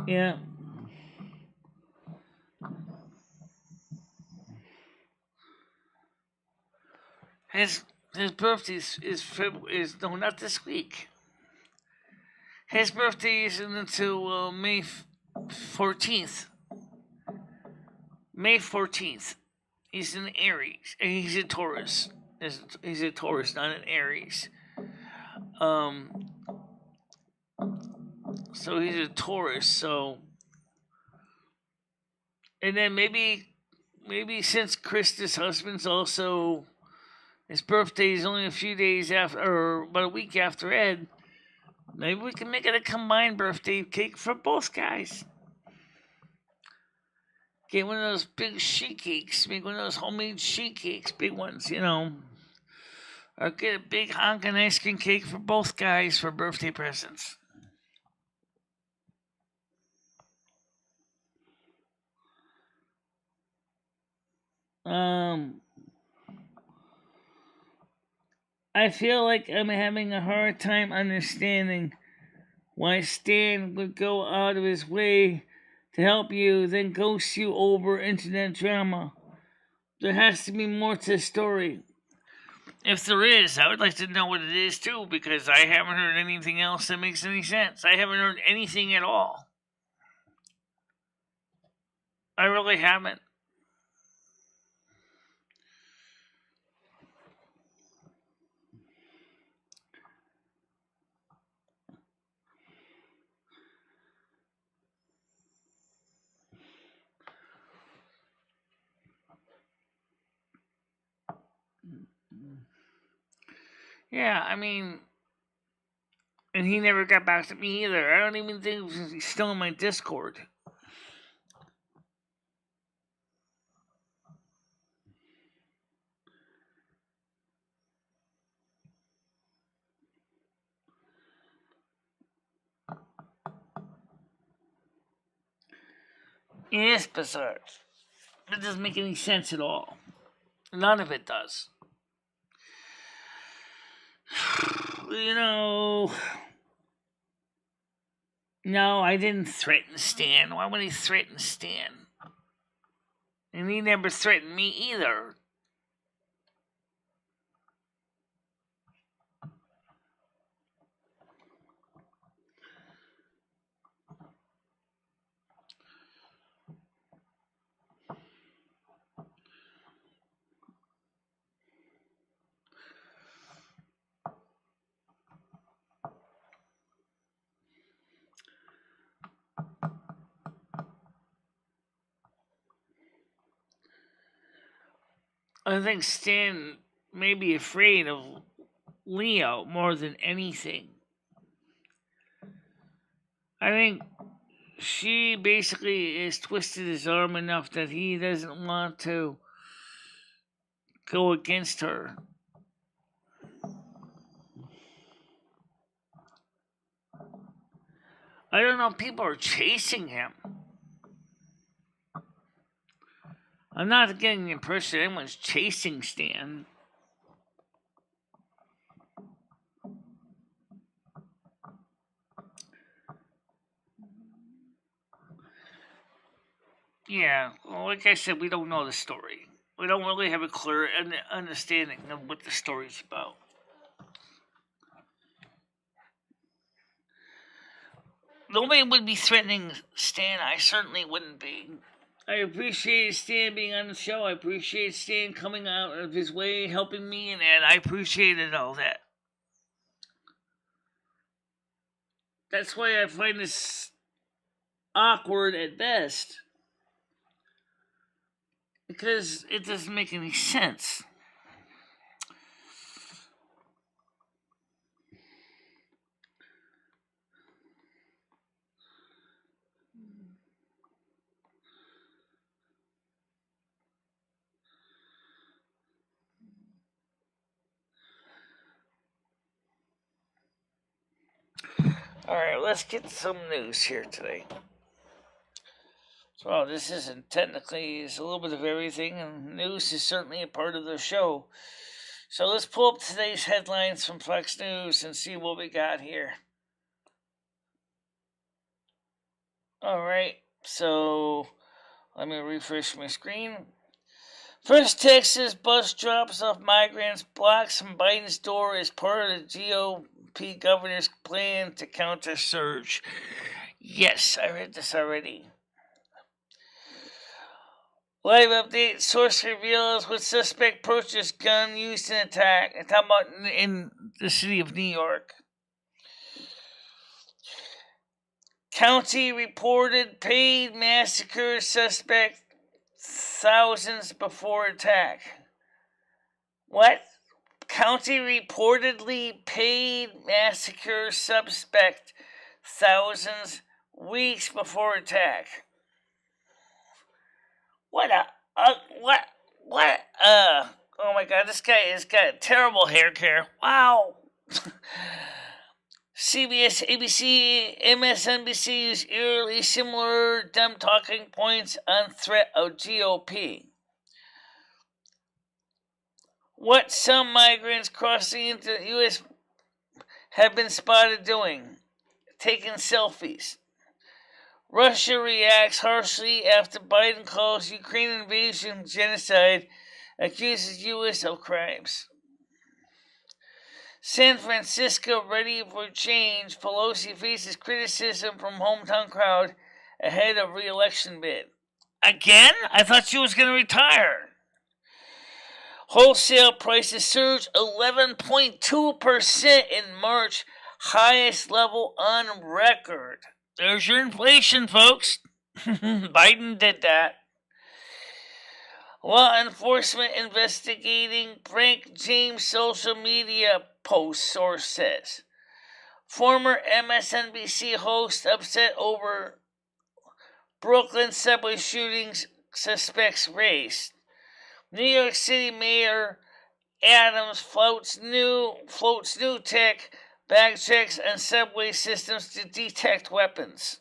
Yeah. His his birthday is no, not this week. His birthday isn't until May 14th. May 14th. He's an Aries. He's a Taurus. He's a Taurus, not an Aries. Um, so he's a Taurus. So, and then maybe since Krista's husband's also, his birthday is only a few days after, or about a week after Ed. Maybe we can make it a combined birthday cake for both guys. Get one of those big sheet cakes. Make one of those homemade sheet cakes, big ones, Or get a big honkin' ice cream cake for both guys for birthday presents. I feel like I'm having a hard time understanding why Stan would go out of his way to help you, then ghost you over internet drama. There has to be more to the story. If there is, I would like to know what it is too, because I haven't heard anything else that makes any sense. I haven't heard anything at all. I really haven't. Yeah, I mean, and he never got back to me either. I don't even think he's still in my Discord. It is bizarre. It doesn't make any sense at all. None of it does. No, I didn't threaten Stan. Why would he threaten Stan? And he never threatened me either. I think Stan may be afraid of Leo more than anything. I think she basically has twisted his arm enough that he doesn't want to go against her. I don't know, people are chasing him. I'm not getting the impression anyone's chasing Stan. Yeah, well, like I said, we don't know the story. We don't really have a clear understanding of what the story's about. Nobody would be threatening Stan. I certainly wouldn't be. I appreciate Stan being on the show. I appreciate Stan coming out of his way, helping me, and I appreciated all that. That's why I find this awkward at best. Because it doesn't make any sense. Alright, let's get some news here today. So, this isn't technically, it's a little bit of everything, and news is certainly a part of the show. So let's pull up today's headlines from Fox News and see what we got here. Alright, so let me refresh my screen. First Texas bus drops off migrants, blocks from Biden's door as part of the GOP governor's plan to counter surge. Yes, I read this already. Live update, source reveals what suspect purchased gun used in attack. I'm talking about in the city of New York. County reported paid massacre suspect thousands before attack. What? County reportedly paid massacre suspect thousands weeks before attack. Oh my god, this guy has got terrible hair care. Wow. CBS, ABC, MSNBC use eerily similar dumb talking points on threat of GOP. What some migrants crossing into the U.S. have been spotted doing. Taking selfies. Russia reacts harshly after Biden calls Ukraine invasion genocide, accuses U.S. of crimes. San Francisco ready for change. Pelosi faces criticism from hometown crowd ahead of re-election bid. Again? I thought she was going to retire. Wholesale prices surged 11.2% in March, highest level on record. There's your inflation, folks. Biden did that. Law enforcement investigating Frank James social media post, source says. Former MSNBC host upset over Brooklyn subway shootings, suspects race. New York City Mayor Adams floats new tech bag checks and subway systems to detect weapons.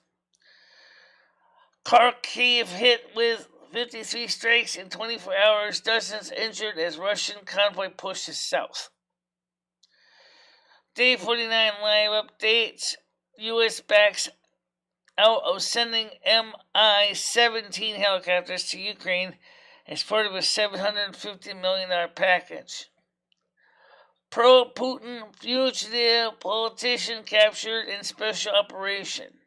Kharkiv hit with 53 strikes in 24 hours, dozens injured as Russian convoy pushes south. Day 49 live updates. U.S. backs out of sending Mi-17 helicopters to Ukraine as part of a $750 million package. Pro-Putin fugitive politician captured in special operation.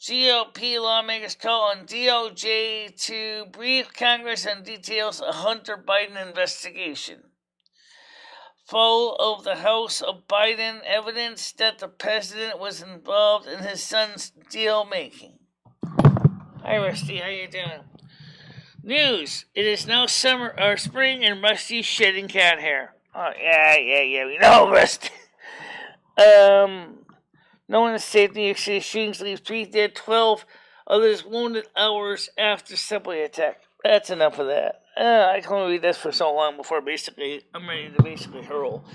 GOP lawmakers call on DOJ to brief Congress on details of Hunter Biden investigation. Full of the House of Biden evidence that the president was involved in his son's deal making. Hi Rusty, how you doing? News: it is now summer or spring and Rusty's shedding cat hair. Oh yeah, we know Rusty. No one is safe in New York City. Shootings leave 3 dead, 12 others wounded hours after subway attack. That's enough of that. I can only read this for so long before I'm ready to hurl.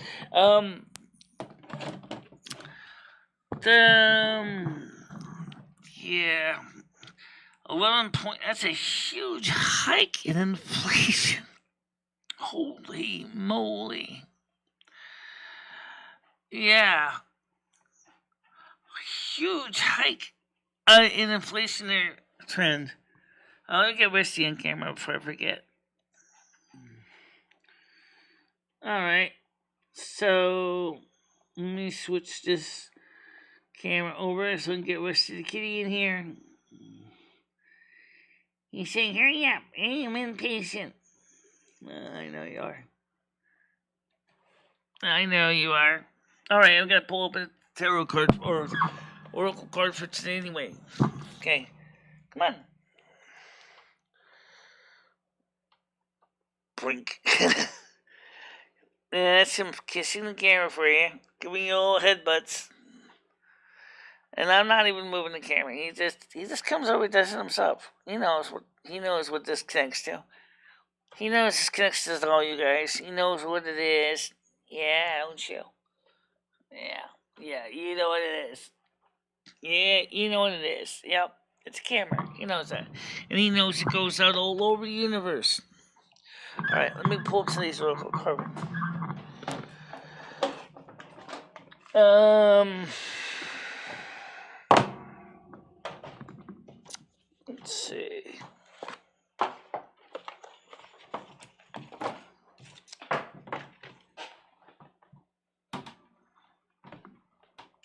Yeah. 11 point, that's a huge hike in inflation. Holy moly. Yeah. Huge hike in inflationary trend. Let me get Rusty on camera before I forget. Alright. So, let me switch this camera over so we can get Rusty the kitty in here. He's saying, hurry up. I'm impatient. I know you are. I know you are. Alright, I'm going to pull up a tarot card or oracle card for today anyway. Okay. Come on. Blink. That's him kissing the camera for you. Giving you little headbutts. And I'm not even moving the camera. He just comes over and does it himself. He knows what this connects to. He knows this connects to all you guys. He knows what it is. Yeah, don't you? Yeah. Yeah, you know what it is. Yeah, you know what it is. Yep, it's a camera. He knows that, and he knows it goes out all over the universe. All right, let me pull up today's oracle card. Let's see.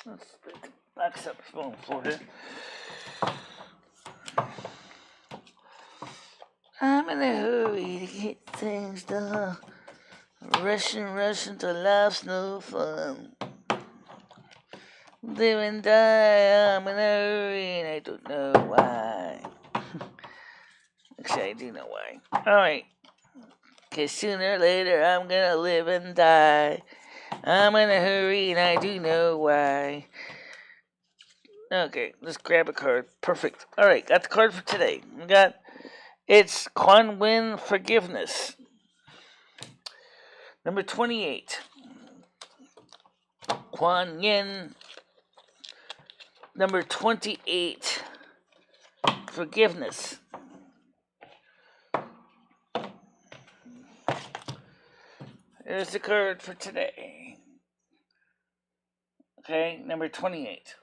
Let's box up phone for it. I'm in a hurry to get things done. Rushing to life's no fun. Live and die, I'm in a hurry and I don't know why. Actually, I do know why. Alright. Cause sooner or later I'm gonna live and die. I'm in a hurry and I do know why. Okay, let's grab a card. Perfect. Alright, got the card for today. It's Quan Yin Forgiveness. Number 28. Quan Yin. Number 28. Forgiveness. Here's the card for today. Okay, number 28.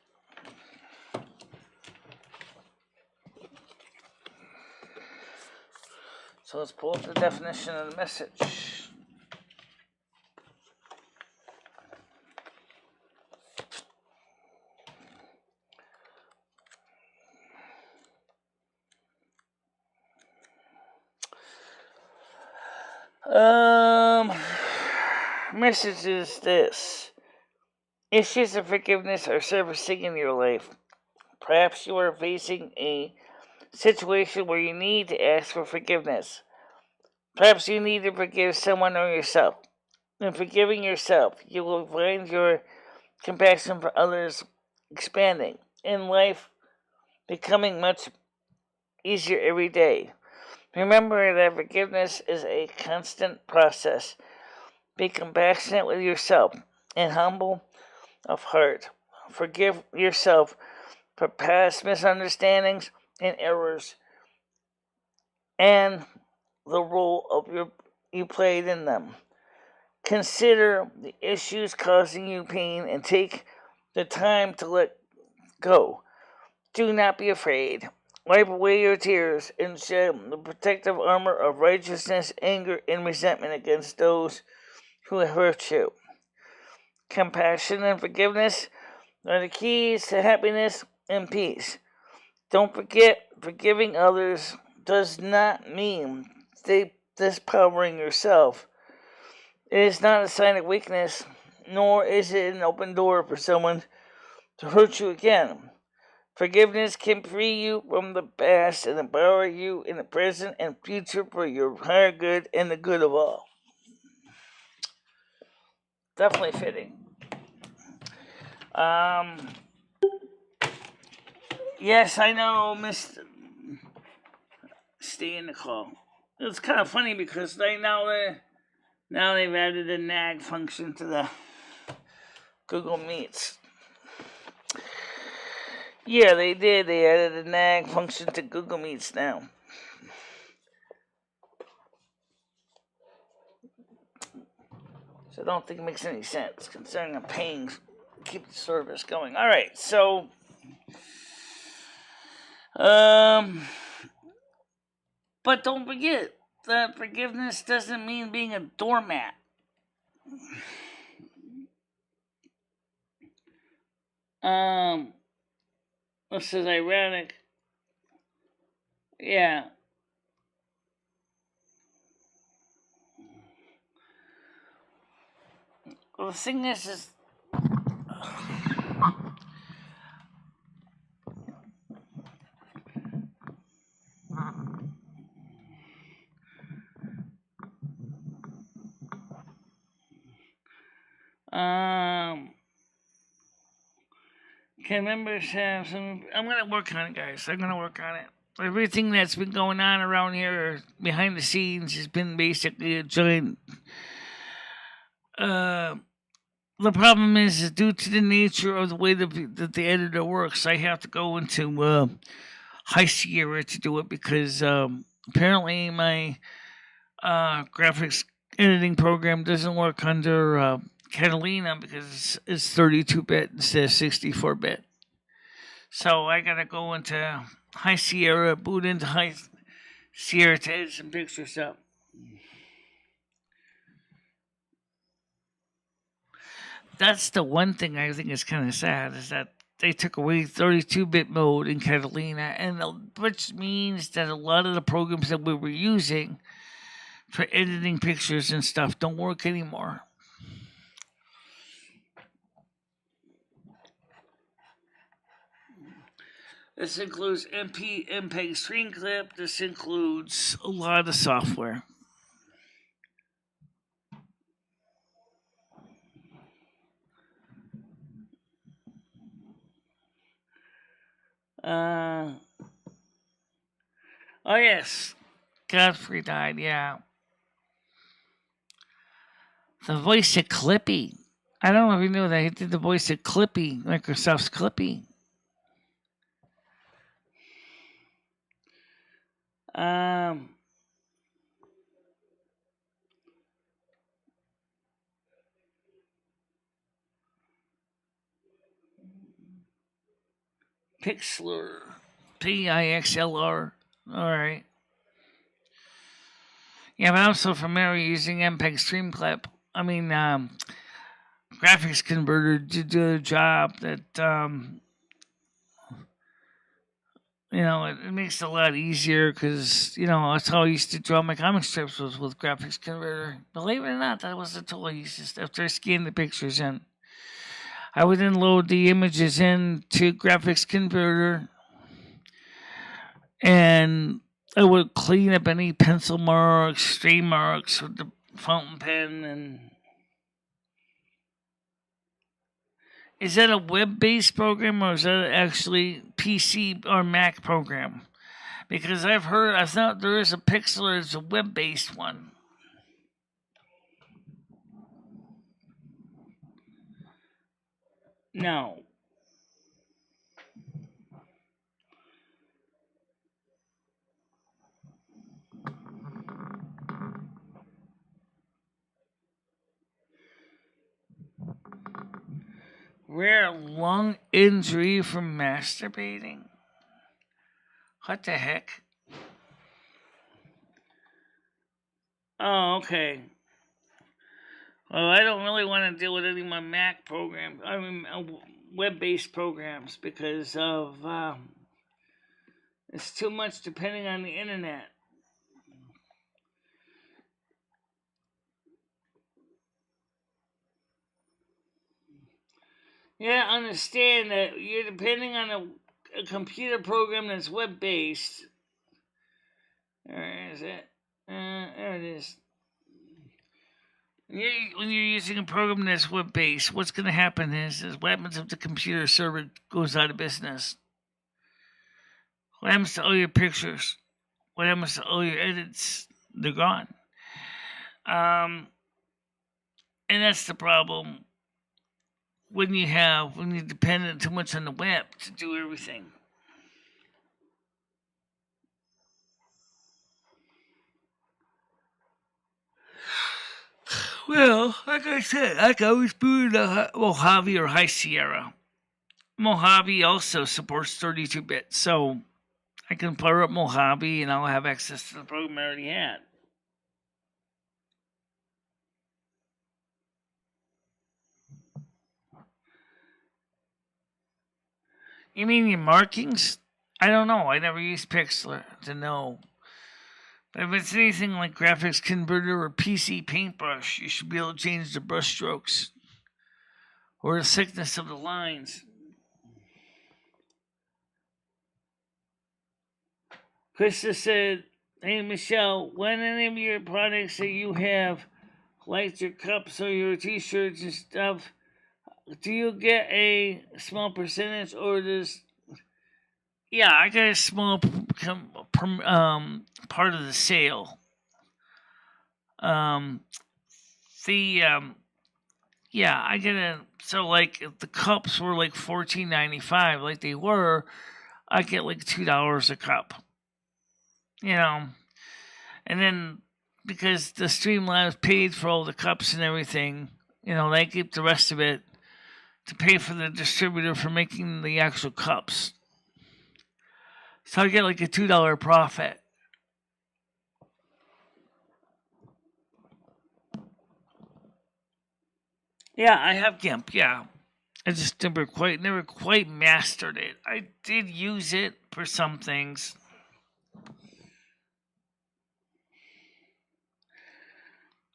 So let's pull up the definition of the message. Message is this. Issues of forgiveness are surfacing in your life. Perhaps you are facing a situation where you need to ask for forgiveness. Perhaps you need to forgive someone or yourself. In forgiving yourself, you will find your compassion for others expanding, and life becoming much easier every day. Remember that forgiveness is a constant process. Be compassionate with yourself and humble of heart. Forgive yourself for past misunderstandings and errors and the role of you played in them. Consider the issues causing you pain and take the time to let go. Do not be afraid. Wipe away your tears and shed the protective armor of righteousness, anger, and resentment against those who have hurt you. Compassion and forgiveness are the keys to happiness and peace. Don't forget, forgiving others does not mean dispowering yourself. It is not a sign of weakness, nor is it an open door for someone to hurt you again. Forgiveness can free you from the past and empower you in the present and future for your higher good and the good of all. Definitely fitting. Yes, I know, Mr. Stay in the call. It's kind of funny because now they've added a NAG function to the Google Meets. Yeah, they did. They added a NAG function to Google Meets now. So I don't think it makes any sense considering I'm paying to keep the service going. All right, so but don't forget that forgiveness doesn't mean being a doormat. This is ironic. Yeah. Well, the thing is can members have some? I'm gonna work on it, guys. I'm gonna work on it. Everything that's been going on around here behind the scenes has been basically a giant the problem is due to the nature of the way that the editor works, I have to go into High Sierra to do it because apparently my graphics editing program doesn't work under Catalina because it's 32-bit instead of 64-bit. So I gotta go into High Sierra, boot into High Sierra to edit some pictures up. That's the one thing I think is kind of sad is that they took away 32-bit mode in Catalina, and which means that a lot of the programs that we were using for editing pictures and stuff don't work anymore. This includes MPEG screen clip. This includes a lot of software. Oh yes, Godfrey died. Yeah, the voice of Clippy. I don't know if you knew that he did the voice of Clippy, Microsoft's Clippy. Pixlr. Pixlr. Alright. Yeah, but I'm so familiar using MPEG Streamclip. I mean, graphics converter to do a job that, it makes it a lot easier because, that's how I used to draw my comic strips was with graphics converter. Believe it or not, that was the tool I used to, after I scanned the pictures in. I would then load the images into graphics converter and I would clean up any pencil marks, stray marks with the fountain pen. And is that a web-based program or is that actually PC or Mac program? Because I thought there is a Pixlr, it's a web-based one. No. Rare lung injury from masturbating? What the heck? Oh, okay. Well, I don't really want to deal with any of my Mac programs, web-based programs, because of it's too much depending on the internet. Yeah, understand that you're depending on a computer program that's web-based. Where is it? There it is. When you're using a program that's web-based, what's going to happen is what happens if the computer server goes out of business? What happens to all your pictures? What happens to all your edits? They're gone. And that's the problem when you're dependent too much on the web to do everything. Well, like I said, I can always boot a Mojave or High Sierra. Mojave also supports 32-bit, so I can fire up Mojave and I'll have access to the program I already had. You mean your markings? I don't know. I never used Pixlr to know. But if it's anything like graphics converter or PC paintbrush, you should be able to change the brush strokes or the thickness of the lines. Krista said, "Hey Michelle, when any of your products that you have, like your cups or your t-shirts and stuff, do you get a small percentage or does..." Yeah, I got a small part of the sale. The yeah, I get a so like if the cups were like $14.95, like they were, I get like $2 a cup. You know, and then because the Streamlabs paid for all the cups and everything, they keep the rest of it to pay for the distributor for making the actual cups. So I get like a $2 profit. Yeah, I have GIMP. Yeah, I just never quite mastered it. I did use it for some things.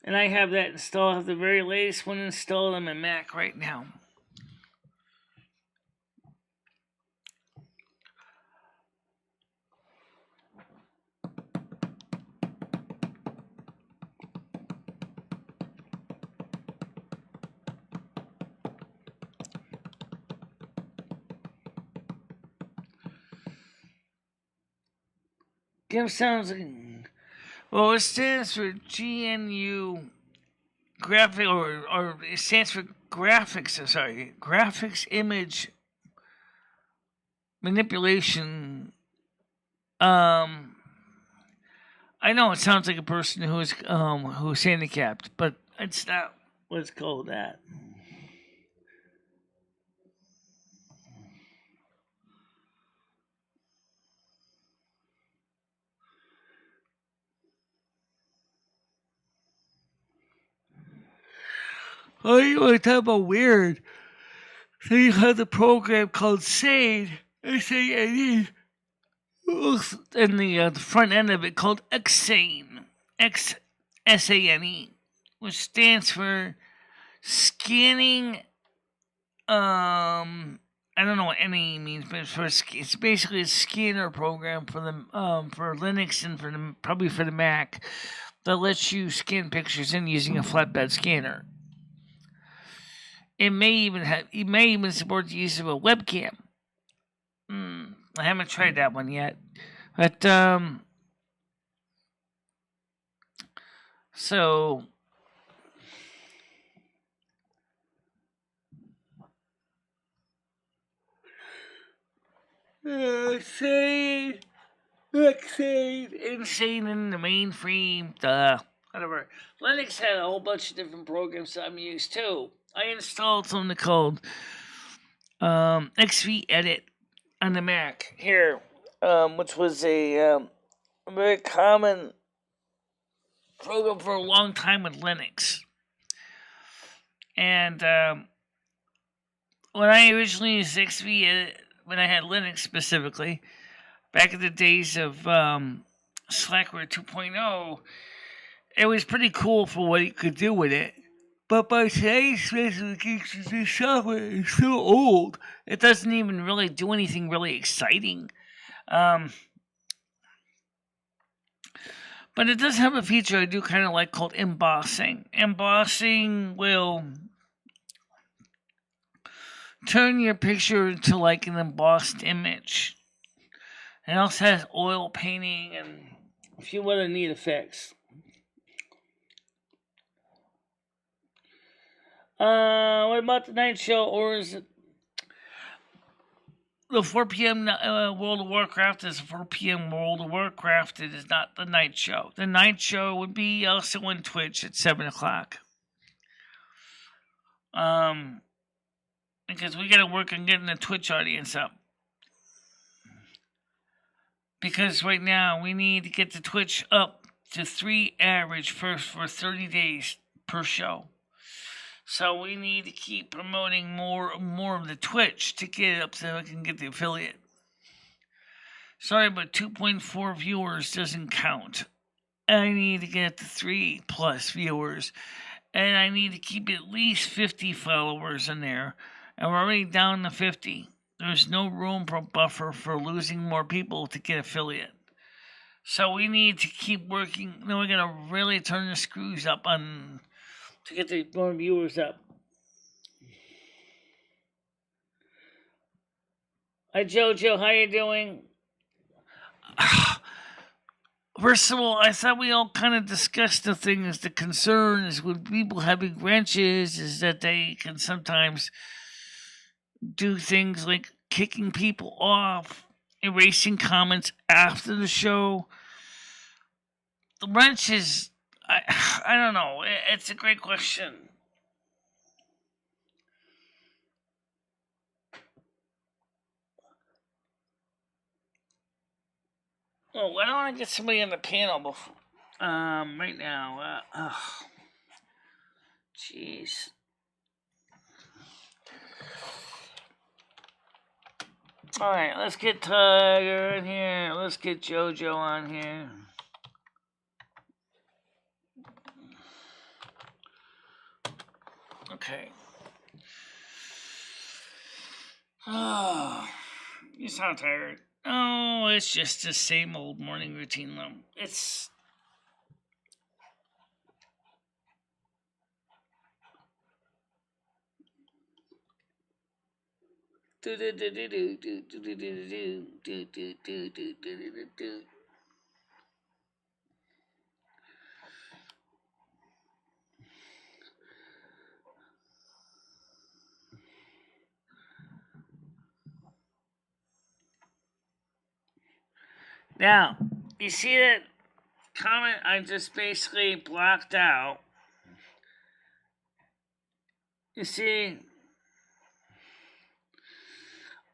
And I have that installed. I have the very latest one installed on my Mac right now. GIMP sounds like... Well, it stands for GNU graphic, or it stands for graphics image manipulation. I know it sounds like a person who's handicapped, but it's not what's called that. Oh, you want to talk about weird? So you have the program called SANE, SANE, and the front end of it called XSANE, XSANE, which stands for scanning. I don't know what NE means, but it's basically a scanner program for the for Linux and probably for the Mac that lets you scan pictures in using a flatbed scanner. It may even support the use of a webcam. I haven't tried that one yet, but so insane in the mainframe. Whatever. Linux had a whole bunch of different programs that I'm used to. I installed something called XV Edit on the Mac here, which was a very common program for a long time with Linux. And when I originally used XV Edit, when I had Linux specifically, back in the days of Slackware 2.0, it was pretty cool for what you could do with it. But by today's specifications, this software is so old, it doesn't even really do anything really exciting. But it does have a feature I do kind of like called embossing. Embossing will turn your picture into like an embossed image. It also has oil painting and a few other neat effects. What about the night show, or is it the 4 p.m. World of Warcraft is 4 p.m. World of Warcraft. It is not the night show. The night show would be also on Twitch at 7 o'clock. Because we got to work on getting the Twitch audience up. Because right now we need to get the Twitch up to 3 average for 30 days per show. So we need to keep promoting more of the Twitch to get it up so I can get the affiliate. Sorry, but 2.4 viewers doesn't count. I need to get to 3 plus viewers. And I need to keep at least 50 followers in there. And we're already down to 50. There's no room for buffer for losing more people to get affiliate. So we need to keep working. Then we're going to really turn the screws up to get the more viewers up. Hi, Jojo. How you doing? First of all, I thought we all kind of discussed the things, the concerns with people having wrenches is that they can sometimes do things like kicking people off, erasing comments after the show. The wrenches, I don't know. It's a great question. Well, why don't I get somebody on the panel before, right now? Jeez. All right, let's get Tiger in here. Let's get JoJo on here. Okay. Oh, you sound tired. Oh, it's just the same old morning routine, though. It's. Now, you see that comment I just basically blocked out? You see,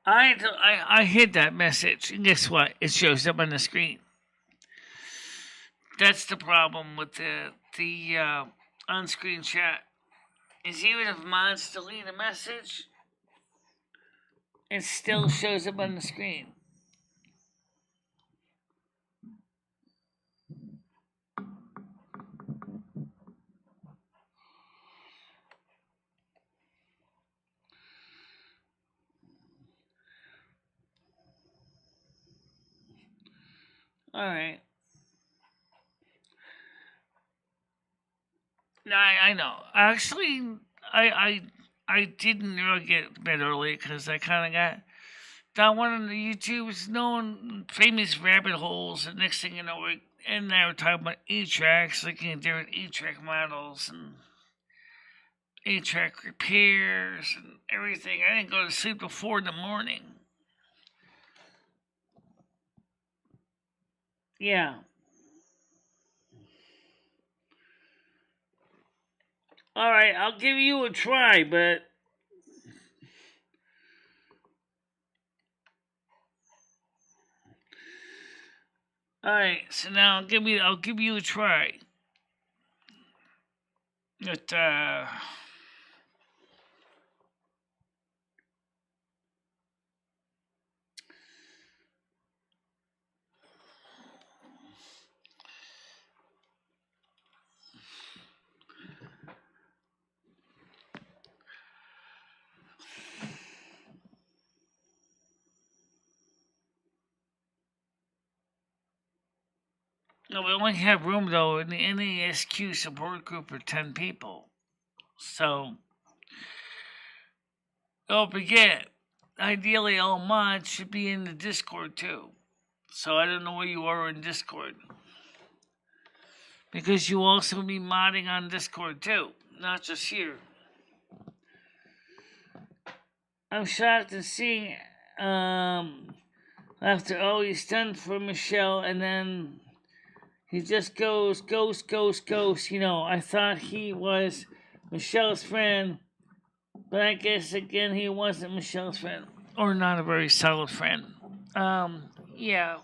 I hid that message, and guess what? It shows up on the screen. That's the problem with the on-screen chat. Is even if mods delete a message, it still shows up on the screen. All right. No, I know. Actually, I didn't really get to bed early because I kind of got down one of the YouTubes knowing famous rabbit holes, and next thing you know, we're in there talking about E-tracks, looking at different E-track models and E-track repairs and everything. I didn't go to sleep till 4 in the morning. Yeah. All right, I'll give you a try, but all right. So now I'll give you a try. But no, we only have room though in the NASQ support group for 10 people. So don't forget, ideally all mods should be in the Discord too. So I don't know where you are in Discord. Because you also be modding on Discord too, not just here. I'm shocked to see after all he's done for Michelle, and then he just goes, ghost. You know, I thought he was Michelle's friend, but I guess again he wasn't Michelle's friend, or not a very solid friend. Yeah.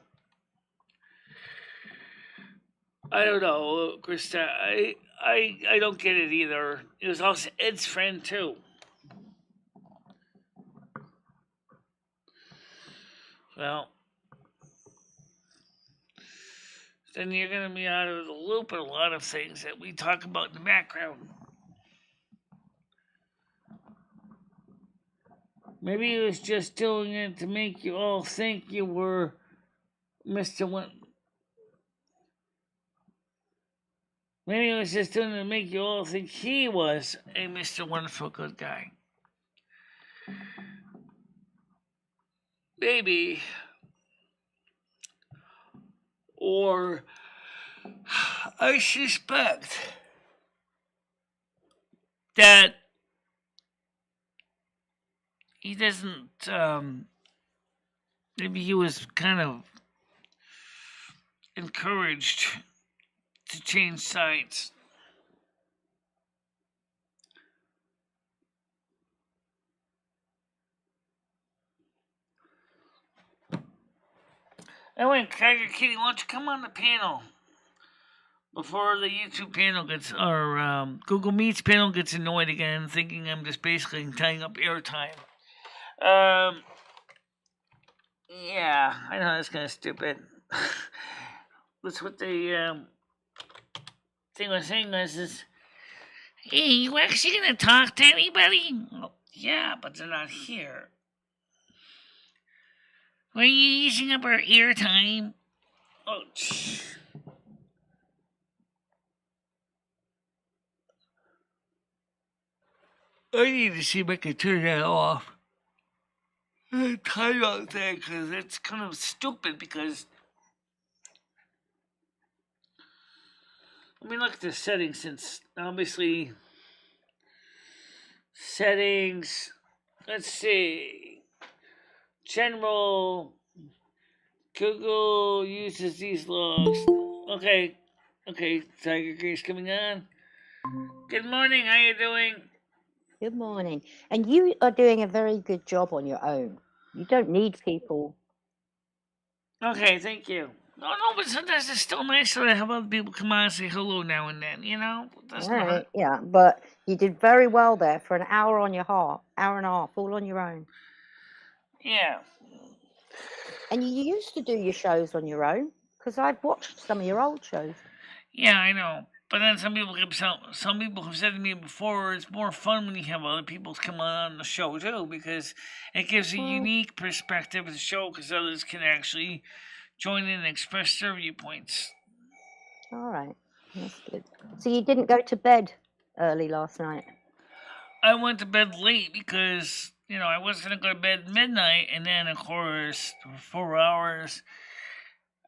I don't know, Krista. I don't get it either. It was also Ed's friend too. Well, then you're going to be out of the loop at a lot of things that we talk about in the background. Maybe he was just doing it to make you all think you were Mr. Maybe he was just doing it to make you all think he was a Mr. Wonderful good guy. Maybe. Or I suspect that he doesn't, maybe he was kind of encouraged to change sides. Anyway, Tiger Kitty, why don't you come on the panel before the YouTube panel gets, or Google Meets panel gets annoyed again, thinking I'm just basically tying up airtime. Yeah, I know that's kind of stupid. That's what the thing was saying is, hey, you actually gonna talk to anybody? Well, yeah, but they're not here. Were you using up our airtime? Oh, I need to see if I can turn that off. Timeout thing, because it's kind of stupid. Because let me look at the settings, since obviously settings. Let's see. General. Google uses these logs. Okay, Tiger Grace coming on. Good morning. How you doing? Good morning. And you are doing a very good job on your own. You don't need people. Okay, thank you. No, but sometimes it's still nice to have other people come on and say hello now and then. That's All not. right, yeah, but you did very well there for an hour on your hour and a half, all on your own. Yeah. And you used to do your shows on your own, because I've watched some of your old shows. Yeah, I know. But then some people have said to me before, it's more fun when you have other people come on the show too, because it gives a unique perspective of the show, because others can actually join in and express their viewpoints. All right, that's good. So you didn't go to bed early last night? I went to bed late because, I was going to go to bed at midnight, and then, of course, for 4 hours,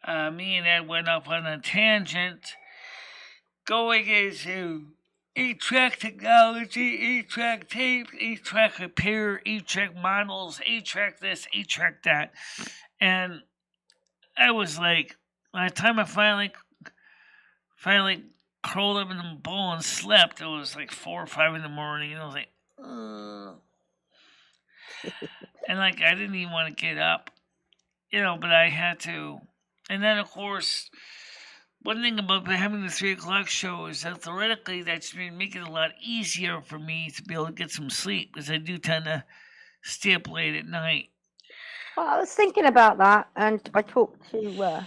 me and Ed went off on a tangent going into 8-track technology, 8-track tapes, 8-track repair, 8-track models, 8-track this, 8-track that. And I was like, by the time I finally curled up in the ball and slept, it was like 4 or 5 in the morning, and I was like, and I didn't even want to get up, but I had to. And then, of course, one thing about having the 3 o'clock show is that theoretically that should make it a lot easier for me to be able to get some sleep, because I do tend to stay up late at night. Well, I was thinking about that, and I talked to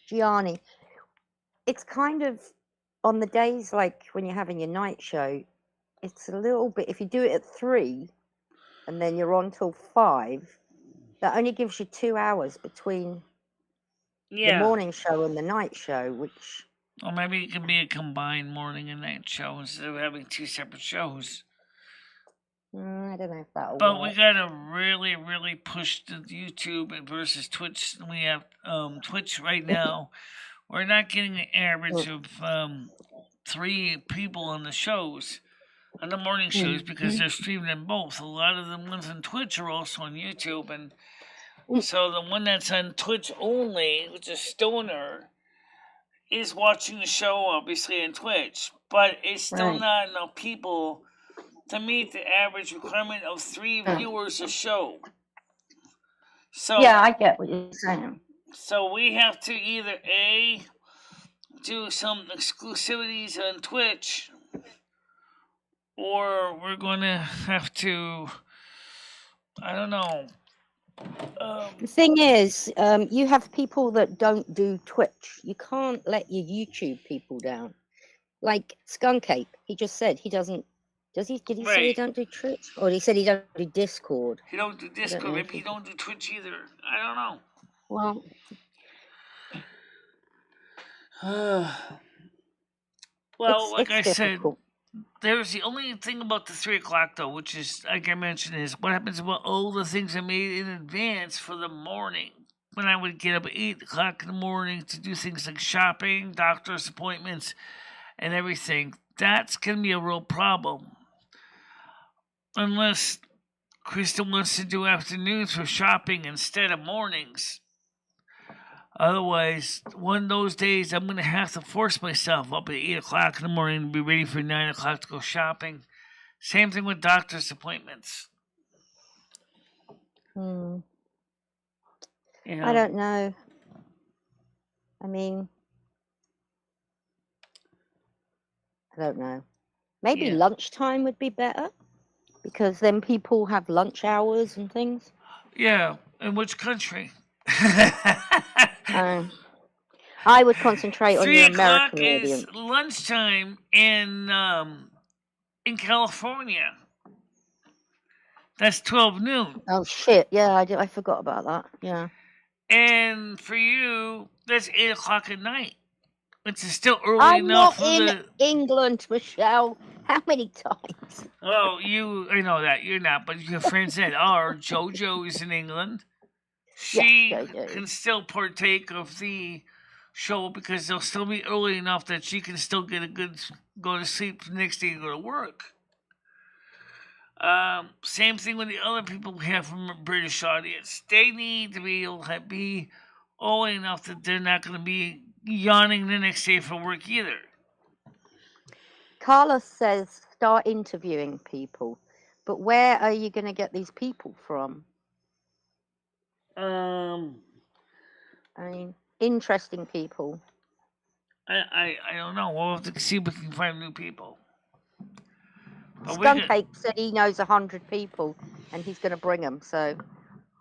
Gianni. It's kind of on the days like when you're having your night show, it's a little bit, if you do it at 3 and then you're on till 5, that only gives you 2 hours between the morning show and the night show, which... Or maybe it can be a combined morning and night show instead of having 2 separate shows. I don't know if that'll work. But we gotta really, really push the YouTube versus Twitch. We have Twitch right now. We're not getting an average of 3 people on the shows, on the morning shows, because they're streaming them both. A lot of the ones on Twitch are also on YouTube, and so the one that's on Twitch only, which is Stoner, is watching the show obviously on Twitch, but it's still not enough people to meet the average requirement of 3 viewers a show. So yeah, I get what you're saying. So we have to either A, do some exclusivities on Twitch, or we're going to have to, I don't know. The thing is, you have people that don't do Twitch. You can't let your YouTube people down. Like Skunk Ape, he just said he doesn't. Does he? Did he say he don't do Twitch, or he said he don't do Discord? He don't do Discord. Maybe he don't do Twitch either. I don't know. Well, like I said, there's the only thing about the 3 o'clock though, which is, like I mentioned, is what happens about all the things I made in advance for the morning. when I would get up at 8 o'clock in the morning to do things like shopping, doctor's appointments, and everything. That's going to be a real problem. Unless Krista wants to do afternoons for shopping instead of mornings. Otherwise, one of those days I'm going to have to force myself up at 8 o'clock in the morning to be ready for 9 o'clock to go shopping. Same thing with doctor's appointments. Hmm. You I know, don't know. I mean, I don't know. Maybe Yeah. lunchtime would be better because then people have lunch hours and things. Yeah. In which country? I would concentrate on 3 your o'clock American is audience. lunchtime in California. That's 12 noon. Oh shit! Yeah, I forgot about that. Yeah. And for you, that's 8 o'clock at night. Which is still early I'm enough not for in the... England, Michelle. How many times? Well, I know that. You're not, but your friends that are. JoJo is in England. She Yes, JoJo. can still partake of the show because they'll still be early enough that she can still get a good go to sleep the next day and go to work. Same thing with the other people we have from a British audience. They need to be able to be early enough that they're not going to be yawning the next day for work either. Carlos says start interviewing people, but where are you going to get these people from? Um, I mean, interesting people. I don't know. We'll have to see if we can find new people. But we Skunk could, Ape said he knows 100 people and he's going to bring them. So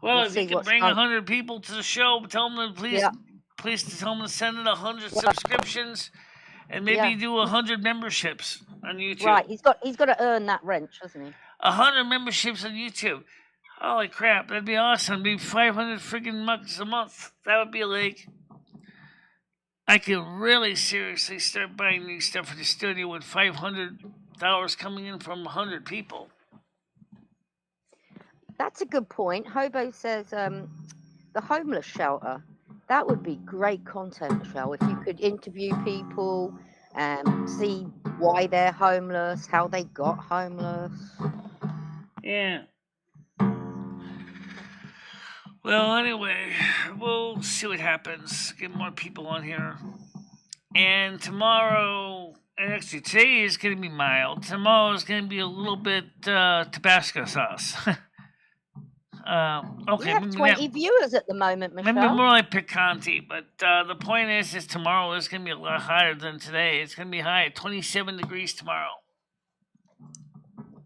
well, we'll if you see can what bring Skunk. 100 people to the show, tell them to Yeah. please tell them to send in 100 Well, subscriptions, and maybe yeah. do 100 memberships on YouTube. Right, he's got to earn that wrench, hasn't he? 100 memberships on YouTube. Holy crap, that'd be awesome. It'd be 500 friggin' bucks a month. That would be like, I could really seriously start buying new stuff for the studio with $500 coming in from 100 people. That's a good point. Hobo says the homeless shelter. That would be great content, Michelle, if you could interview people and see why they're homeless, how they got homeless. Yeah. Well, anyway, we'll see what happens. Get more people on here. And tomorrow, and actually today is going to be mild. Tomorrow is going to be a little bit Tabasco sauce. Okay, We have 20 viewers at the moment, maybe Michelle. more like picante, but the point is tomorrow is going to be a lot higher than today. It's going to be high at 27 degrees tomorrow.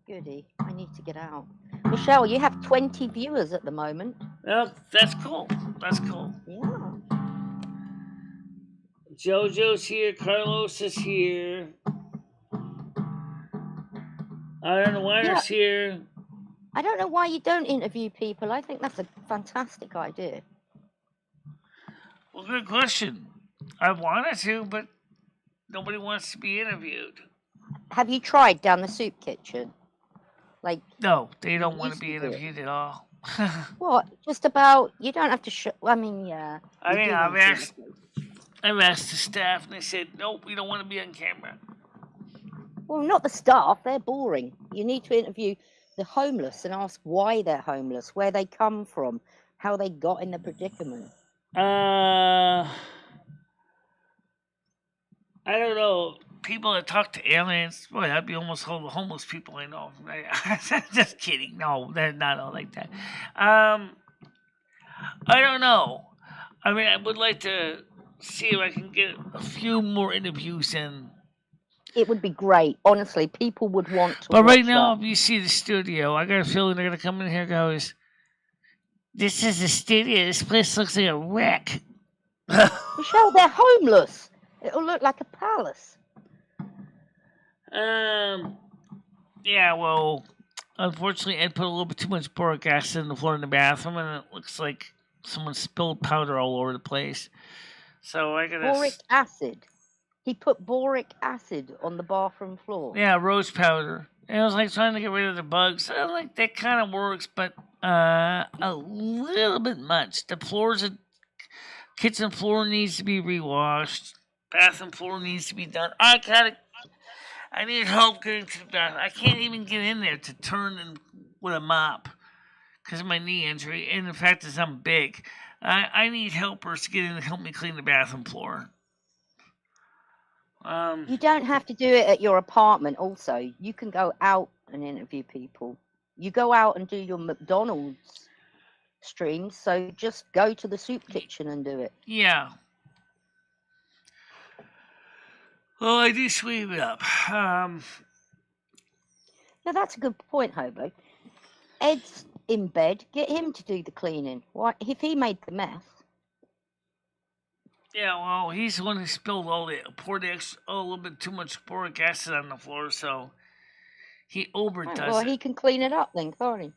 Goody, I need to get out. Michelle, you have 20 viewers at the moment. Well, that's cool. That's cool. Yeah. JoJo's here. Carlos is here. Iron Wire's here. I don't know why you don't interview people. I think that's a fantastic idea. Well, good question. I wanted to, but nobody wants to be interviewed. Have you tried down the soup kitchen? Like, no, they don't want to used be to do it. interviewed at all. What? Just about, you don't have to show, I mean, yeah. I you mean, do I've need to. asked the staff, and they said, nope, we don't want to be on camera. Well, not the staff. They're boring. You need to interview the homeless and ask why they're homeless, where they come from, how they got in the predicament. I don't know. People that talk to aliens, boy, that'd be almost all the homeless people I know. Just kidding. No, they're not all like that. I don't know. I mean, I would like to see if I can get a few more interviews in. It would be great. Honestly, people would want to. But right watch now, that. if you see the studio, I got a feeling they're going to come in here and goes, this is the studio. This place looks like a wreck. Michelle, they're homeless. It'll look like a palace. Yeah, well, unfortunately, Ed put a little bit too much boric acid in the floor in the bathroom, and it looks like someone spilled powder all over the place. So I gotta... Boric acid. He put boric acid on the bathroom floor. Yeah, rose powder. And it was like trying to get rid of the bugs. I like that kind of works, but a little bit much. The floors Kitchen floor needs to be rewashed. Bathroom floor needs to be done. I need help getting to the bathroom. I can't even get in there to turn with a mop because of my knee injury, and the fact is I'm big. I need helpers to get in and help me clean the bathroom floor. You don't have to do it at your apartment. Also, you can go out and interview people. You go out and do your McDonald's streams, so just go to the soup kitchen and do it. Yeah. Well, I do sweep it up. Now that's a good point, Hobo. Ed's in bed. Get him to do the cleaning. Why? If he made the mess. Yeah, well, he's the one who spilled poured a little bit too much boric acid on the floor, so he overdoes it. Well, he can clean it up then, can't he?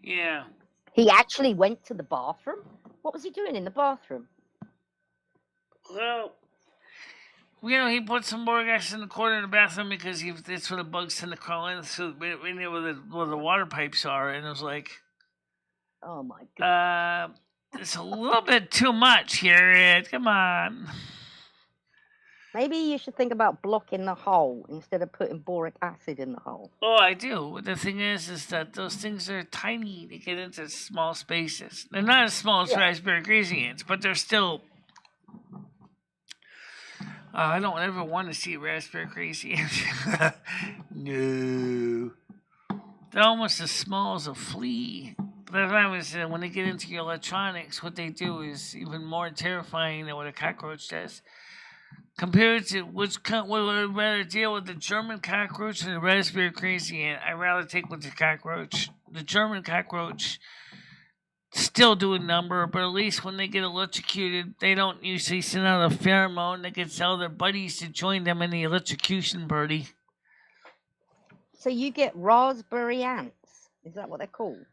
Yeah. He actually went to the bathroom? What was he doing in the bathroom? Well, he put some boric acid in the corner of the bathroom because that's where the bugs tend to crawl in. So we knew where the water pipes are, and it was like, oh my god, it's a little bit too much here, Ed. Come on. Maybe you should think about blocking the hole instead of putting boric acid in the hole. Oh, I do. But the thing is that those things are tiny to get into small spaces. They're not as small as raspberry crazy ants, but they're still. I don't ever want to see a raspberry crazy ant. No. They're almost as small as a flea. But when they get into your electronics, what they do is even more terrifying than what a cockroach does. Compared to what I'd rather deal with, the German cockroach or the raspberry crazy ant, I'd rather take with the cockroach. The German cockroach still do a number, but at least when they get electrocuted, they don't usually send out a pheromone that can tell their buddies to join them in the electrocution party. So you get raspberry ants? Is that what they're called?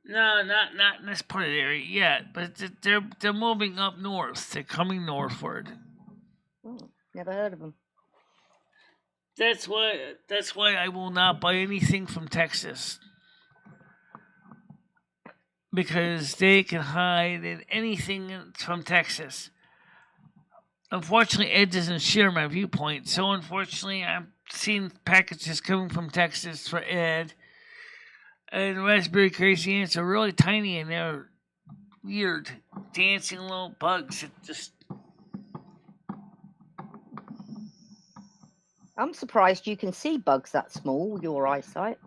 No, not in this part of the area yet, but they're moving up north. They're coming northward. Oh, never heard of them. That's why I will not buy anything from Texas. Because they can hide in anything from Texas. Unfortunately, Ed doesn't share my viewpoint, so unfortunately, I'm seeing packages coming from Texas for Ed. And raspberry crazy ants are really tiny and they're weird, dancing little bugs. It just. I'm surprised you can see bugs that small with your eyesight.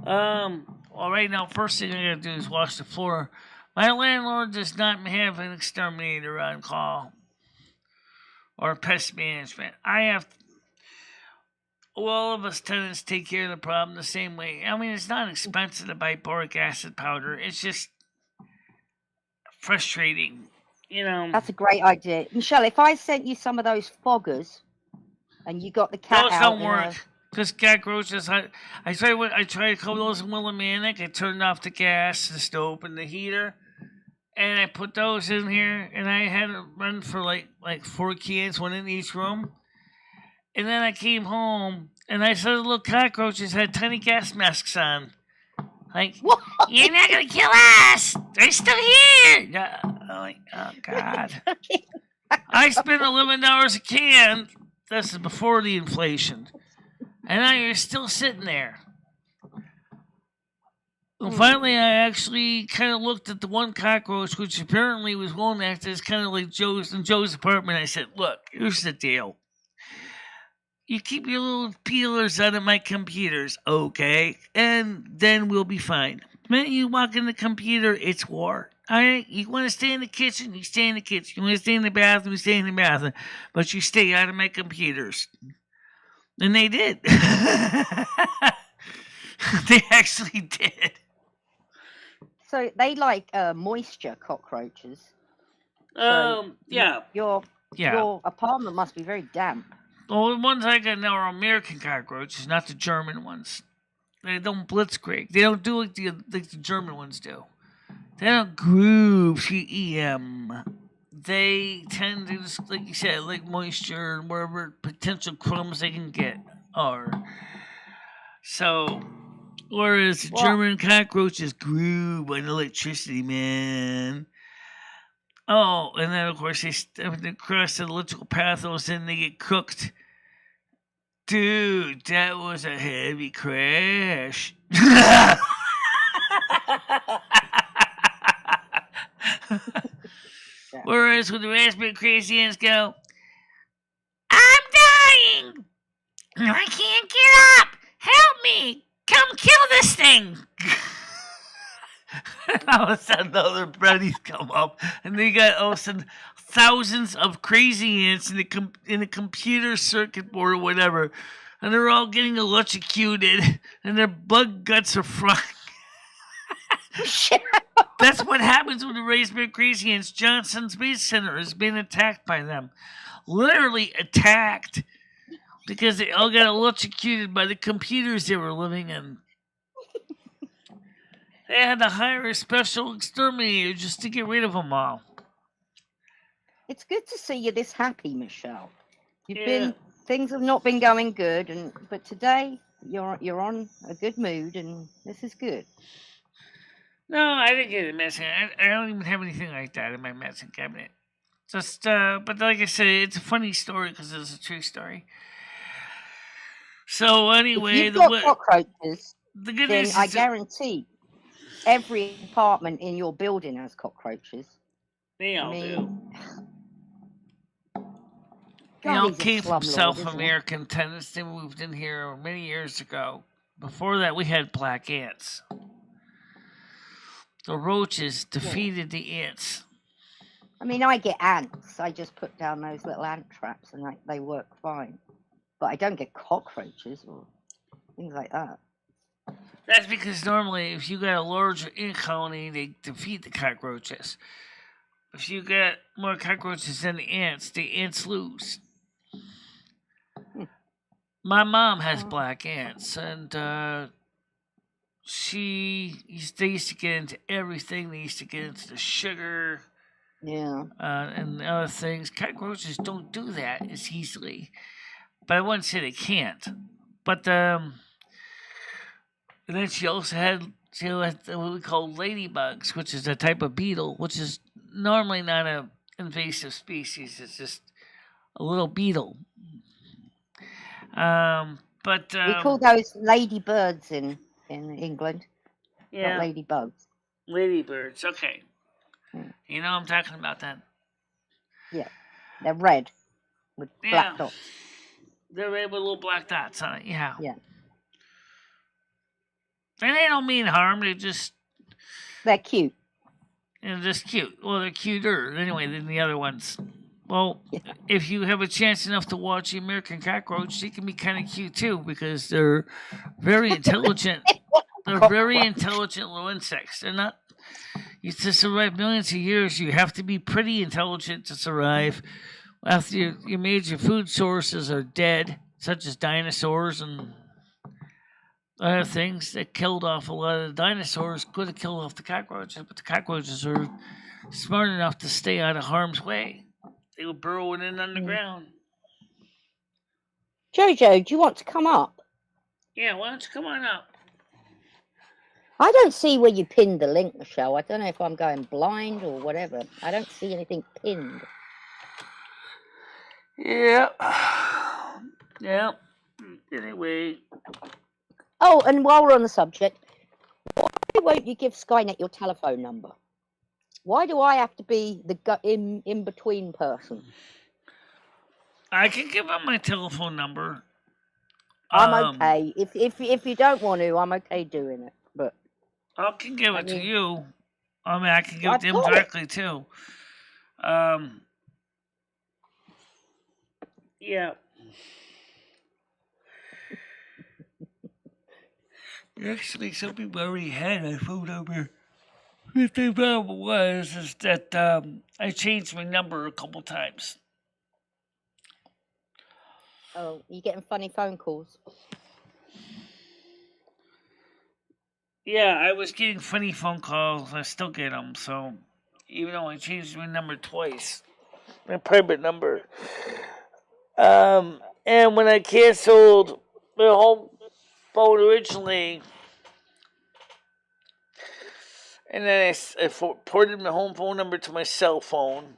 Well, right now, first thing I gotta do is wash the floor. My landlord does not have an exterminator on call or pest management. All of us tenants take care of the problem the same way. I mean, it's not expensive to buy boric acid powder. It's just frustrating, That's a great idea. Michelle, if I sent you some of those foggers and you got the cat those out... don't work. Because cockroaches, I tried a couple of those in Willimantic. I turned off the gas, the stove, and the heater. And I put those in here, and I had it run for like 4 cans, one in each room. And then I came home, and I saw the little cockroaches had tiny gas masks on. Like, what? You're not going to kill us! They're still here! I'm like, oh, God. I spent $11 a can. This is before the inflation. And now you're still sitting there. Well, finally, I actually kind of looked at the one cockroach, which apparently was one that is kind of like Joe's apartment. I said, look, here's the deal. You keep your little peelers out of my computers, okay? And then we'll be fine. The minute you walk in the computer, it's war. All right? You want to stay in the kitchen, you stay in the kitchen. You want to stay in the bathroom, you stay in the bathroom. But you stay out of my computers. And they did. They actually did. So they like moisture cockroaches. Yeah. Your apartment must be very damp. Well, the ones I got now are American cockroaches, not the German ones. They don't blitzkrieg. They don't do like the German ones do. They don't groove EM. They tend to, just, like you said, like moisture and wherever potential crumbs they can get are. So, Whereas What? German cockroaches grew by electricity, man. Oh, and then of course they cross the electrical pathways and they get cooked. Dude, that was a heavy crash. Whereas when the raspberry crazy ants go, I'm dying! I can't get up! Help me! Come kill this thing! And all of a sudden, the other buddies come up, and they got all of a sudden thousands of crazy ants in a computer circuit board or whatever, and they're all getting electrocuted, and their bug guts are frying. That's what happens when the raspberry crazy ants. Johnson Space Center has been attacked by them, literally attacked, because they all got electrocuted by the computers they were living in. They had to hire a special exterminator just to get rid of them all. It's good to see you this happy, Michelle. Things have not been going good, but today you're on a good mood, and this is good. No, I didn't get a medicine. I don't even have anything like that in my medicine cabinet. Just, but like I said, it's a funny story because it's a true story. So anyway, if you've got cockroaches, the good then news I is guarantee every apartment in your building has cockroaches. they all do. They God, all he's a came from slumlord, South isn't he? American tenants. They moved in here many years ago. Before that, we had black ants. The roaches defeated the ants. I mean, I get ants. I just put down those little ant traps, and they work fine. But I don't get cockroaches or things like that. That's because normally, if you got a larger ant colony, they defeat the cockroaches. If you got more cockroaches than the ants lose. My mom has black ants, and they used to get into everything. They used to get into the sugar, and other things. Cockroaches don't do that as easily, but I wouldn't say they can't. But and then she also had what we call ladybugs, which is a type of beetle, which is normally not an invasive species. It's just a little beetle. But we call those ladybirds in England. Yeah, not ladybugs. Ladybirds. Okay, you know what I'm talking about then. Yeah, they're red with black dots. They're red with little black dots on it. Yeah. Yeah. And they don't mean harm. They're cute. Just cute. Well, they're cuter anyway than the other ones. Well, if you have a chance enough to watch the American cockroach, they can be kind of cute too because they're very intelligent. They're very intelligent little insects. They're not. To survive millions of years, you have to be pretty intelligent to survive. After your major food sources are dead, such as dinosaurs and other things that killed off a lot of the dinosaurs, could have killed off the cockroaches, but the cockroaches are smart enough to stay out of harm's way. They were burrowing in underground. Jojo, do you want to come up? Yeah, why don't you come on up? I don't see where you pinned the link, Michelle. I don't know if I'm going blind or whatever. I don't see anything pinned. Yeah. Yeah. Anyway. Oh, and while we're on the subject, why won't you give Skynet your telephone number? Why do I have to be the in-between person? I can give up my telephone number. I'm okay. If you don't want to, I'm okay doing it. But I can give it to you. I mean, I can give it to him directly too. Yeah. Actually, some people already had my phone number. The problem was that I changed my number a couple times. Oh, you getting funny phone calls? Yeah, I was getting funny phone calls. I still get them. So even though I changed my number twice, my private number. And when I canceled my home phone originally, And then I ported my home phone number to my cell phone.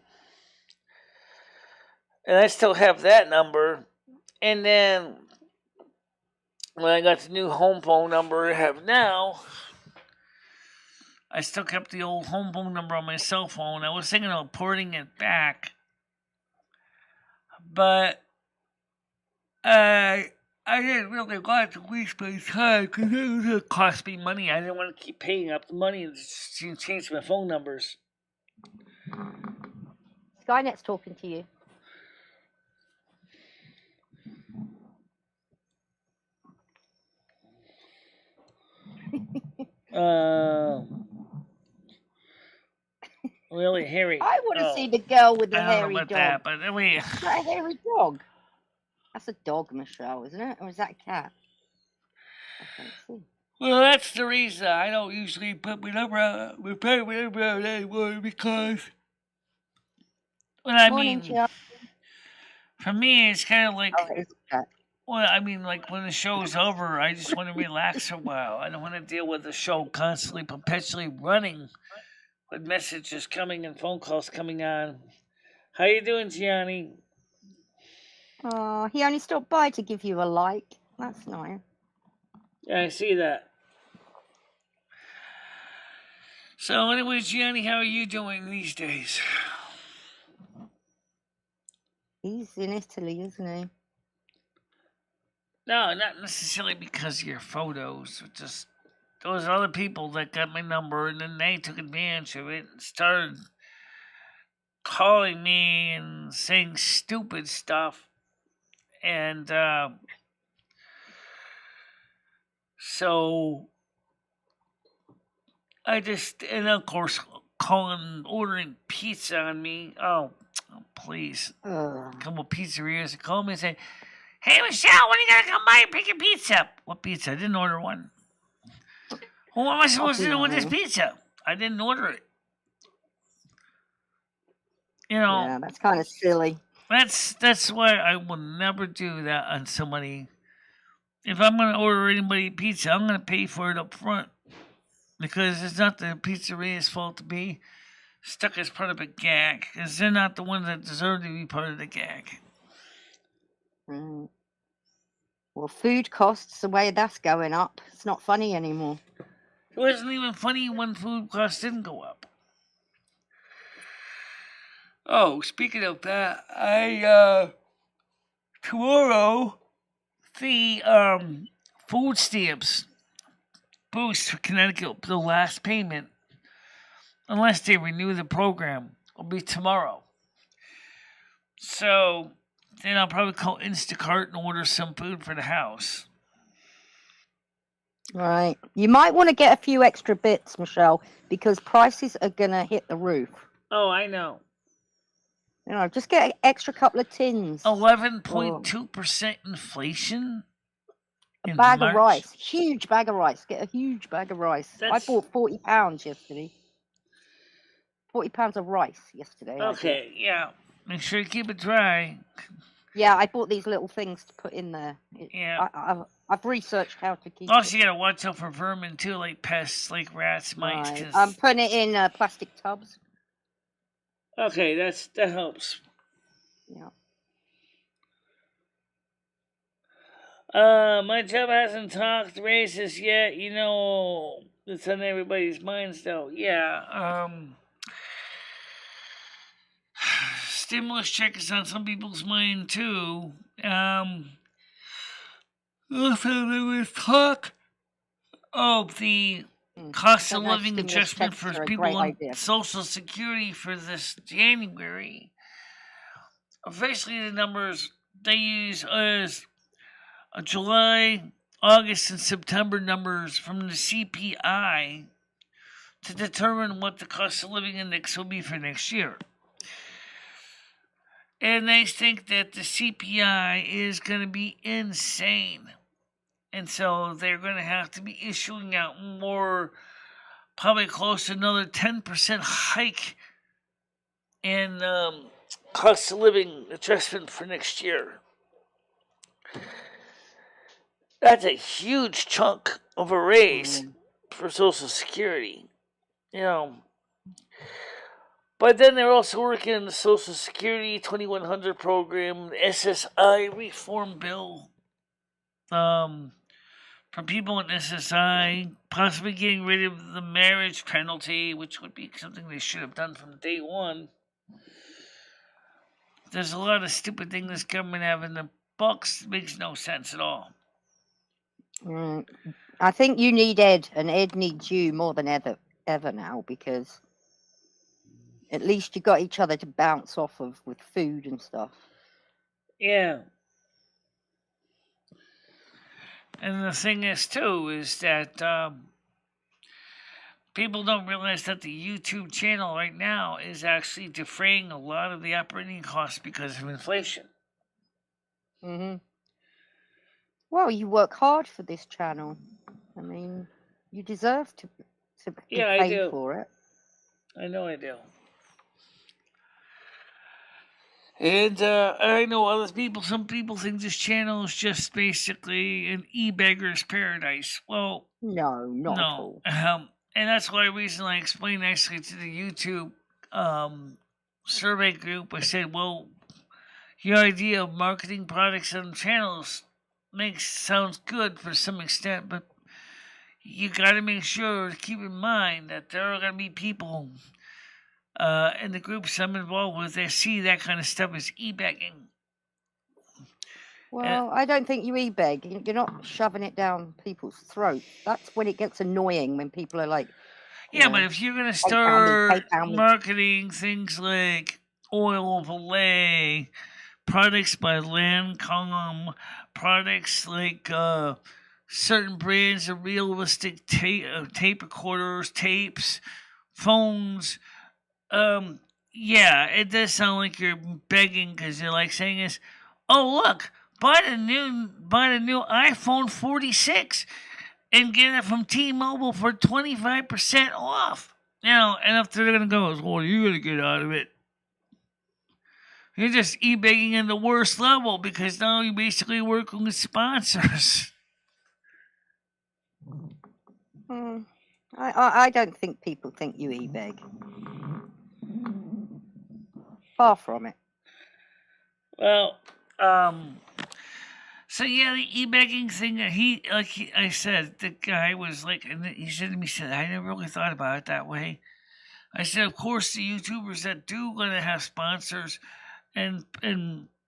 And I still have that number. And then when I got the new home phone number I have now, I still kept the old home phone number on my cell phone. I was thinking of porting it back. But I didn't really want to waste my time because it was going to cost me money. I didn't want to keep paying up the money to change my phone numbers. Skynet's talking to you. Really hairy. I want to see the girl with the hairy I don't know about dog. that, but anyway. Is that a hairy dog? That's a dog, Michelle, isn't it? Or is that a cat? I can't see. Well, that's the reason I don't usually put my number out anymore because, well, I Morning, mean, Jill. for me, it's kind of like, Oh, it is a cat. well, I mean, like when the show's over, I just want to relax for a while. I don't want to deal with the show constantly, perpetually running with messages coming and phone calls coming on. How you doing, Gianni? Oh, he only stopped by to give you a like. That's nice. Yeah, I see that. So, anyway, Gianni, how are you doing these days? He's in Italy, isn't he? No, not necessarily because of your photos. Just those other people that got my number and then they took advantage of it and started calling me and saying stupid stuff. And so I just, and of course, ordering pizza on me. Oh please. A couple pizzerias that call me and say, "Hey, Michelle, when are you going to come by and pick your pizza up?" What pizza? I didn't order one. Well, what am I supposed to do with this pizza? I didn't order it. You know. Yeah, that's kind of silly. That's why I will never do that on somebody. If I'm going to order anybody pizza, I'm going to pay for it up front. Because it's not the pizzeria's fault to be stuck as part of a gag. Because they're not the ones that deserve to be part of the gag. Mm. Well, food costs, the way that's going up, it's not funny anymore. It wasn't even funny when food costs didn't go up. Oh, speaking of that, tomorrow, the food stamps boost for Connecticut, the last payment, unless they renew the program, will be tomorrow. So then I'll probably call Instacart and order some food for the house. Right. You might want to get a few extra bits, Michelle, because prices are going to hit the roof. Oh, I know. You know, just get an extra couple of tins. 11.2% inflation? A bag of rice. Huge bag of rice. Get a huge bag of rice. I bought £40 yesterday. £40 of rice yesterday. Okay, yeah. Make sure you keep it dry. Yeah, I bought these little things to put in there. Yeah. I've researched how to keep Also, you gotta watch out for vermin too, like pests, like rats, mice. Right. I'm putting it in plastic tubs. Okay, that helps. Yeah. My job hasn't talked racist yet. You know, it's on everybody's minds, though. Yeah. Stimulus check is on some people's mind too. Also, there was talk of the cost of living adjustment for people on Social Security for this January. Officially, the numbers they use is July, August, and September numbers from the CPI to determine what the cost of living index will be for next year. And they think that the CPI is going to be insane. And so they're going to have to be issuing out more, probably close to another 10% hike in cost of living adjustment for next year. That's a huge chunk of a raise for Social Security. you know. But then they're also working on the Social Security 2100 program, SSI reform bill. For people in SSI, possibly getting rid of the marriage penalty, which would be something they should have done from day one. There's a lot of stupid things this government have in the books. It makes no sense at all. I think you need Ed, and Ed needs you more than ever now, because at least you got each other to bounce off of with food and stuff. Yeah. And the thing is, too, is that people don't realize that the YouTube channel right now is actually defraying a lot of the operating costs because of inflation. Well, you work hard for this channel. I mean, you deserve to be paid for it. I know I do. And I know other people, some people think this channel is just basically an e-beggar's paradise. Well, no, not at all. And that's why recently I explained nicely to the YouTube survey group. I said, well, your idea of marketing products on channels sounds good for some extent, but you got to make sure to keep in mind that there are going to be people in the groups I'm involved with, they see that kind of stuff as e-begging. Well, I don't think you e-beg. You're not shoving it down people's throats. That's when it gets annoying, when people are like... Yeah, but if you're going to start marketing things like oil of Olay, products by Lancome, products like certain brands of realistic tape recorders, tapes, phones... yeah, it does sound like you're begging, because you're like saying this, oh look, buy the new iPhone 46 and get it from T-Mobile for 25% off. You know, and if they're gonna go, well, you're gonna get out of it. You're just e-begging in the worst level, because now you're basically working with sponsors. I don't think people think you e-beg. Far from it. Well, so yeah, the e-begging thing, I said, the guy was like, and he said to me, I never really thought about it that way. I said, of course, the YouTubers that do going to have sponsors and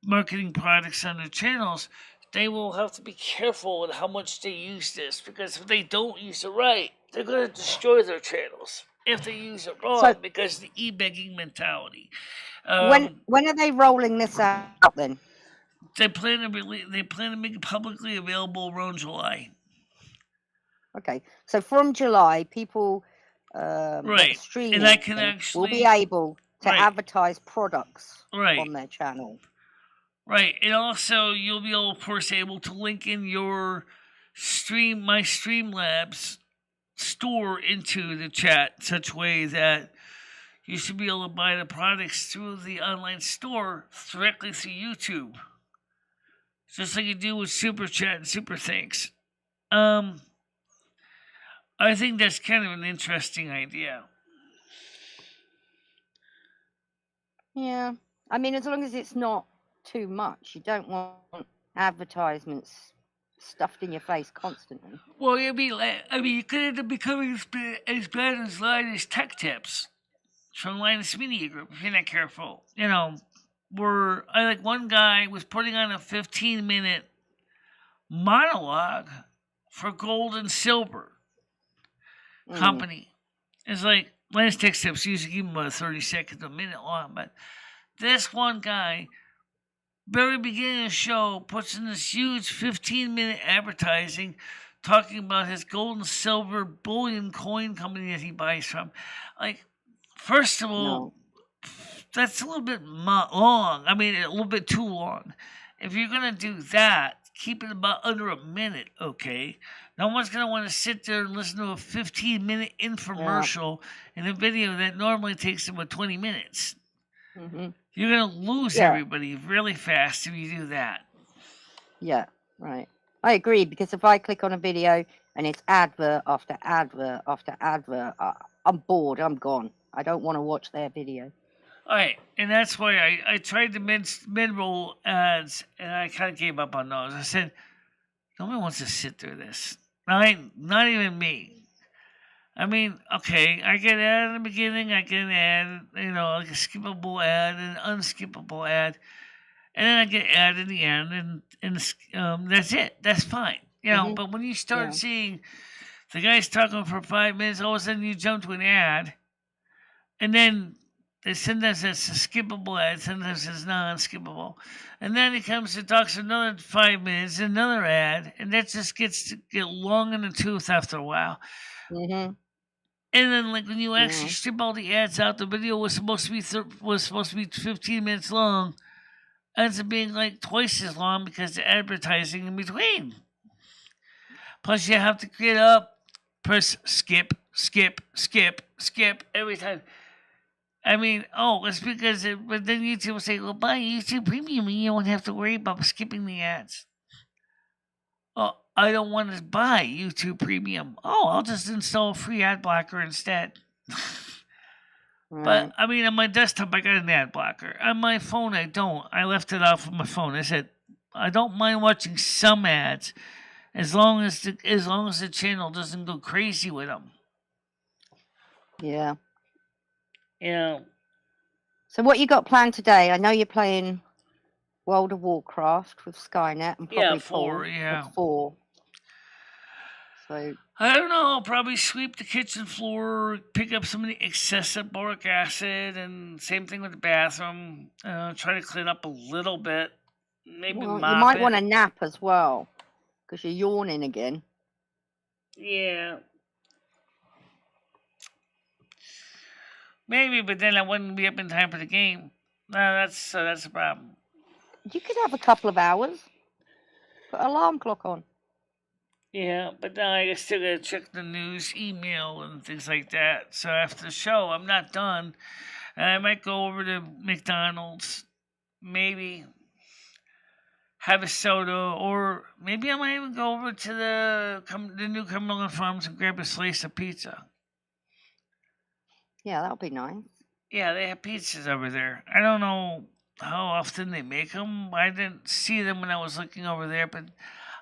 marketing products on their channels, they will have to be careful with how much they use this, because if they don't use it right, they're going to destroy their channels if they use it wrong, because of the e-begging mentality. When are they rolling this out then? They plan to make it publicly available around July. Okay, so from July, people streaming and I can actually will be able to advertise products on their channel. Right, and also you'll be able to link in your my Streamlabs store into the chat in such a way that you should be able to buy the products through the online store directly through YouTube. Just like you do with Super Chat and Super Thanks. I think that's kind of an interesting idea. Yeah. I mean, as long as it's not too much. You don't want advertisements stuffed in your face constantly. Well, you could end up becoming as bad as Linus Tech Tips from Linus Media Group if you're not careful. You know, one guy was putting on a 15-minute monologue for Gold and Silver Company. It's like Linus Tech Tips usually give him about 30 seconds to a minute long, but this one guy, very beginning of the show, puts in this huge 15-minute advertising talking about his gold and silver bullion coin company that he buys from. Like, first of all, that's a little bit long. I mean, a little bit too long. If you're going to do that, keep it about under a minute, okay? No one's going to want to sit there and listen to a 15-minute infomercial in a video that normally takes about 20 minutes. Mm-hmm. You're going to lose everybody really fast if you do that. Yeah, right. I agree, because if I click on a video and it's advert after advert after advert, I'm bored. I'm gone. I don't want to watch their video. All right, and that's why I tried the mid-roll ads, and I kind of gave up on those. I said, nobody wants to sit through this. Not even me. I mean, okay, I get an ad in the beginning, I get an ad, like a skippable ad, and an unskippable ad, and then I get an ad in the end, and that's it. That's fine. But when you start seeing the guy's talking for 5 minutes, all of a sudden you jump to an ad, and then sometimes it's a skippable ad, sometimes it's non-skippable. And then he comes and talks for another 5 minutes, another ad, and that just gets to get long in the tooth after a while. Mm-hmm. And then, like, when you actually strip all the ads out, the video was supposed to be 15 minutes long. Ends up being like twice as long because the advertising in between. Plus, you have to get up, press skip every time. I mean, it's because, but then YouTube will say, well, buy YouTube Premium and you don't have to worry about skipping the ads. Oh, I don't want to buy YouTube Premium. Oh, I'll just install a free ad blocker instead. But, I mean, on my desktop, I got an ad blocker. On my phone, I don't. I left it off of my phone. I said, I don't mind watching some ads as long as the channel doesn't go crazy with them. Yeah. Yeah. So what you got planned today? I know you're playing World of Warcraft with Skynet and probably 4. Yeah. 4. So I don't know. I'll probably sweep the kitchen floor, pick up some of the excessive boric acid, and same thing with the bathroom. Try to clean up a little bit. Maybe mop you might it. want to nap as well because you're yawning again. Yeah. Maybe, but then I wouldn't be up in time for the game. No, that's a problem. You could have a couple of hours. Put an alarm clock on. Yeah, but now I still gotta check the news, email, and things like that. So after the show, I'm not done. And I might go over to McDonald's, maybe have a soda, or maybe I might even go over to the new Cumberland Farms and grab a slice of pizza. Yeah, that'll be nice. Yeah, they have pizzas over there. I don't know how often they make them. I didn't see them when I was looking over there, but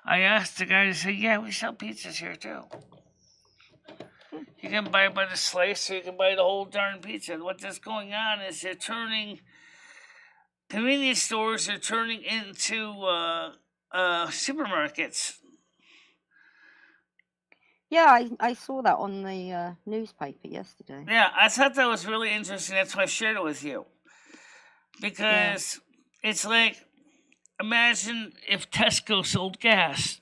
I asked the guy to say, yeah, we sell pizzas here too. You can buy it by the slice, or you can buy the whole darn pizza. What's going on is they're turning convenience stores are turning into supermarkets. Yeah, I saw that on the newspaper yesterday. Yeah, I thought that was really interesting. That's why I shared it with you. Because it's like, imagine if Tesco sold gas.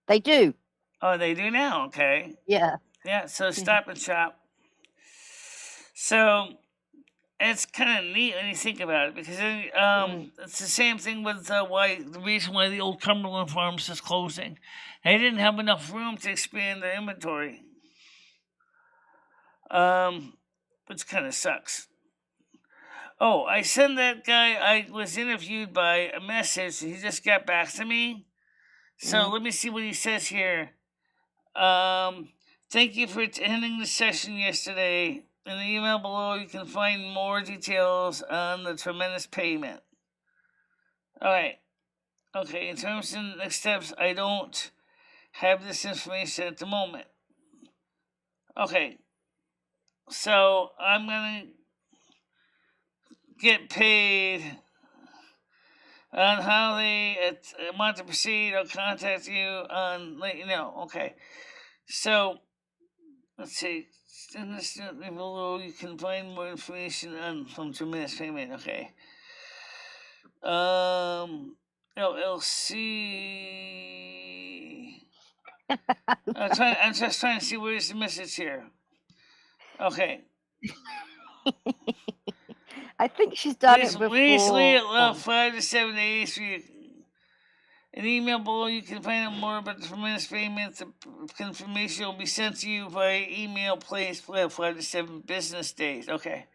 They do. Oh, they do now? Okay. Yeah. Yeah, so Stop and Shop. So it's kind of neat when you think about it, because it's the same thing with the reason why the old Cumberland Farms is closing. They didn't have enough room to expand their inventory, which kind of sucks. Oh, I sent that guy I was interviewed by a message. He just got back to me. So let me see what he says here. Thank you for attending the session yesterday. In the email below, you can find more details on the tremendous payment. All right. Okay, in terms of next steps, I don't have this information at the moment. Okay. So I'm going to get paid on how they want to proceed. I'll contact you let you know. Okay. So, let's see. In this below, you can find more information on from tremendous payment. Okay. LLC. I'm just trying to see where's the message here. Okay. I think she's done it before. Please leave it 5 to 7 days for you. An email below, you can find out more about the tremendous payment. The confirmation will be sent to you via email, please. 5 to 7 business days. Okay.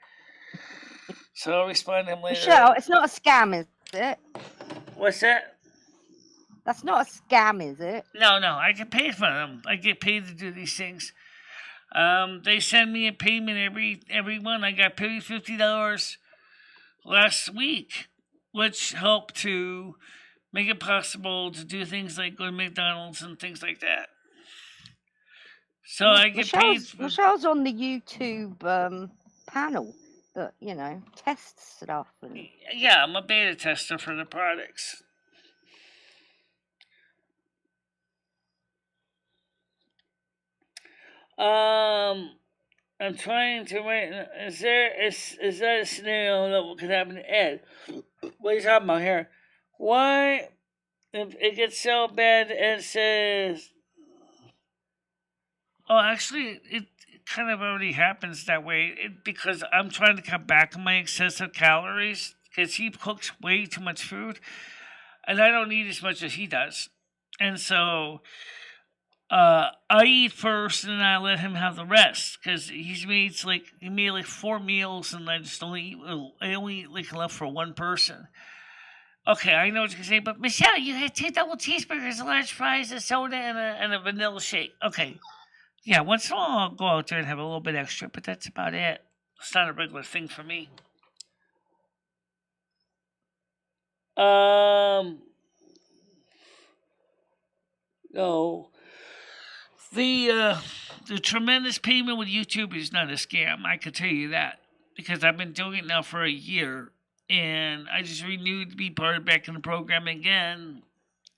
So I'll respond to him later. Michelle, it's not a scam, is it? What's that? That's not a scam, is it? No. I get paid for them. I get paid to do these things. They send me a payment every month. I got paid $50 last week, which helped to make it possible to do things like go to McDonald's and things like that. So I get paid for... Michelle's on the YouTube panel that, tests stuff. Yeah, I'm a beta tester for the products. I'm trying to write. Is that a scenario that could happen to Ed? What are you talking about here? Why, if it gets so bad, Ed says... Oh, actually, it kind of already happens that way because I'm trying to cut back on my excessive calories because he cooks way too much food, and I don't eat as much as he does. And so I eat first, and I let him have the rest because he made like 4 meals, and I only eat like enough for one person. Okay, I know what you're gonna say, but Michelle, you had 2 double cheeseburgers, a large fries, a soda, and a vanilla shake. Okay. Yeah, once in a while I'll go out there and have a little bit extra, but that's about it. It's not a regular thing for me. No. The tremendous payment with YouTube is not a scam, I can tell you that. Because I've been doing it now for a year, and I just renewed to be part back in the program again.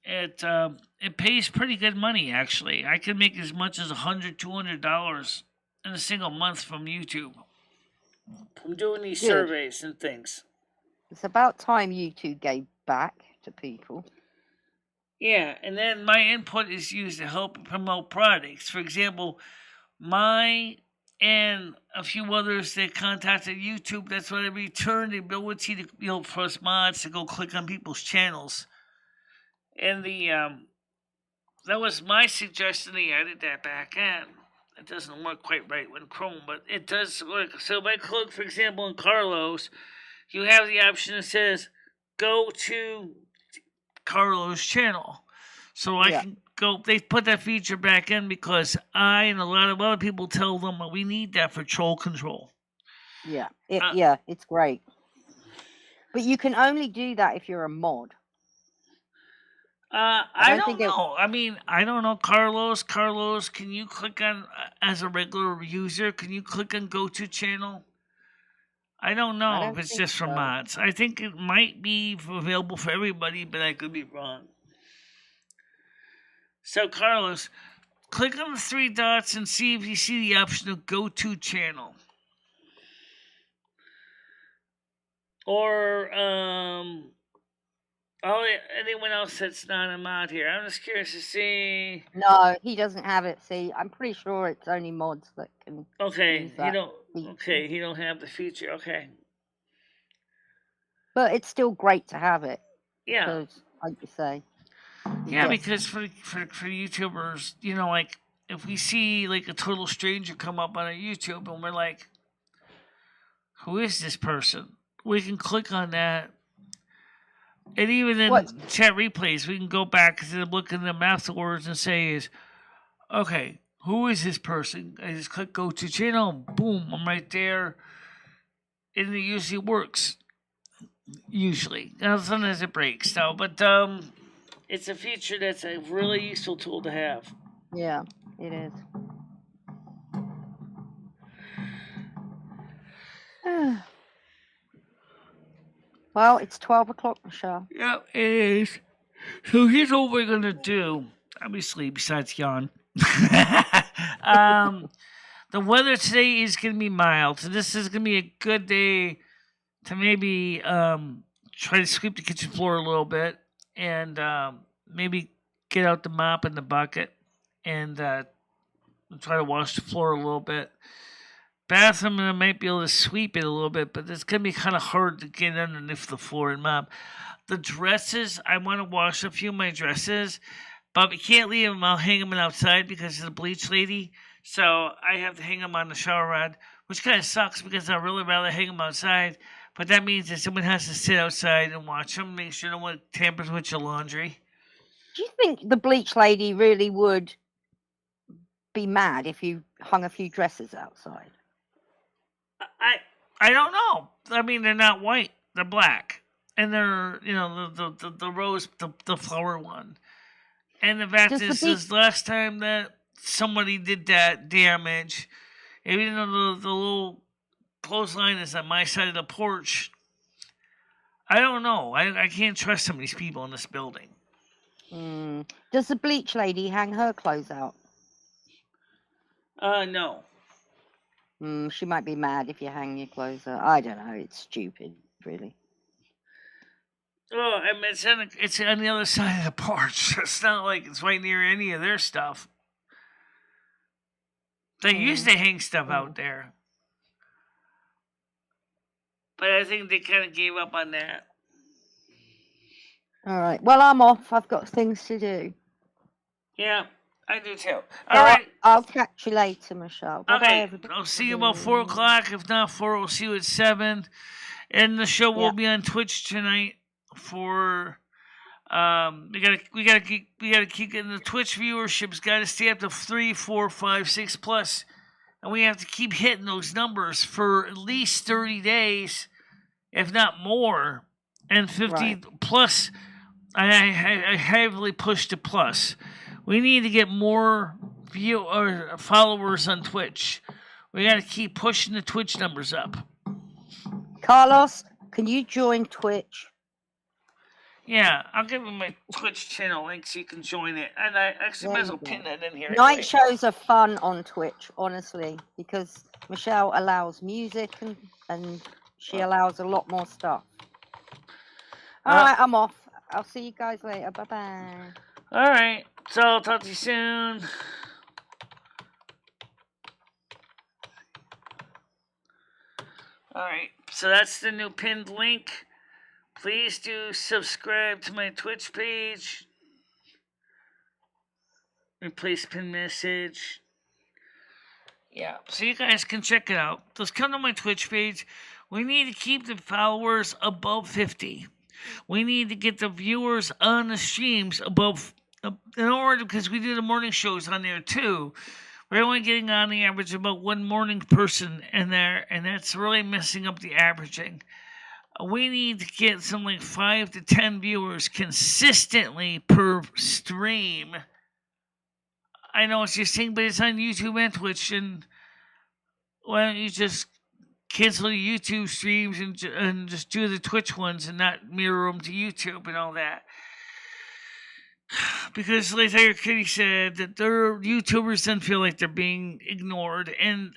It pays pretty good money, actually. I can make as much as $100, $200 in a single month from YouTube. I'm doing these surveys and things. It's about time YouTube gave back to people. Yeah, and then my input is used to help promote products. For example, and a few others that contacted YouTube, that's when I returned the ability to, for us mods to go click on people's channels. And that was my suggestion. They added that back in. It doesn't work quite right with Chrome, but it does work. So if I click, for example, in Carlos, you have the option that says, go to Carlos' channel. So I can go, they put that feature back in because I and a lot of other people tell them we need that for troll control. Yeah, it's great. But you can only do that if you're a mod. I don't know. I mean, I don't know, Carlos. Carlos, can you click on, as a regular user, can you click on go to channel? I don't know if it's just for mods. I think it might be available for everybody, but I could be wrong. So, Carlos, click on the 3 dots and see if you see the option of go to channel. Or, anyone else that's not a mod here? I'm just curious to see. No, he doesn't have it. See, I'm pretty sure it's only mods that can. Okay, he don't have the feature. Okay, but it's still great to have it. Yeah, because, like you say. Yeah, because for YouTubers, like if we see like a total stranger come up on a YouTube and we're like, who is this person? We can click on that. And even in chat replays, we can go back to look at them afterwards and say, okay, who is this person? I just click go to channel, boom, I'm right there. And it usually works. Usually. Now, sometimes it breaks, though. But it's a feature that's a really useful tool to have. Yeah, it is. Well, it's 12 o'clock, Michelle. Yeah, it is. So here's what we're going to do. Obviously, besides yawn. The weather today is going to be mild. So this is going to be a good day to maybe try to sweep the kitchen floor a little bit. And maybe get out the mop and the bucket. And try to wash the floor a little bit. Bathroom, I might be able to sweep it a little bit, but it's going to be kind of hard to get underneath the floor and mop. The dresses, I want to wash a few of my dresses, but we can't leave them. I'll hang them outside because of the bleach lady. So I have to hang them on the shower rod, which kind of sucks because I'd really rather hang them outside. But that means that someone has to sit outside and watch them, make sure no one tampers with your laundry. Do you think the bleach lady really would be mad if you hung a few dresses outside? I don't know. I mean, they're not white; they're black, and they're the rose, the flower one. And the fact is, last time that somebody did that damage, even though the little clothesline is on my side of the porch, I don't know. I can't trust some of these people in this building. Does the bleach lady hang her clothes out? No. She might be mad if you hang your clothes out. I don't know. It's stupid, really. Oh, I mean, it's on the other side of the porch. It's not like it's right near any of their stuff. They used to hang stuff out there. But I think they kind of gave up on that. All right. Well, I'm off. I've got things to do. Yeah, I do too. All right. I'll catch you later, Michelle. Bye-bye, Okay. I'll see you about 4 o'clock. If not 4, we'll see you at 7. And the show will be on Twitch tonight for we gotta keep getting the Twitch viewership's got to stay up to 3, 4, 5, 6 plus, and we have to keep hitting those numbers for at least 30 days, if not more, and 50 plus. I heavily push to plus. We need to get more followers on Twitch. We got to keep pushing the Twitch numbers up. Carlos, can you join Twitch? Yeah, I'll give you my Twitch channel link so you can join it. And I actually might as well pin that in here. Night shows are fun on Twitch, honestly, because Michelle allows music and she allows a lot more stuff. All right, I'm off. I'll see you guys later. Bye-bye. All right, so I'll talk to you soon. All right, so that's the new pinned link. Please do subscribe to my Twitch page. Replace pin message. Yeah, so you guys can check it out. Just come to my Twitch page. We need to keep the followers above 50. We need to get the viewers on the streams above, in order, because we do the morning shows on there too. We're only getting on the average about one morning person in there, and that's really messing up the averaging. We need to get something like 5 to 10 viewers consistently per stream. I know what you're saying, but it's on YouTube and Twitch, and why don't you just cancel the YouTube streams and just do the Twitch ones and not mirror them to YouTube and all that? Because like Tiger Kitty said, that their YouTubers then feel like they're being ignored, and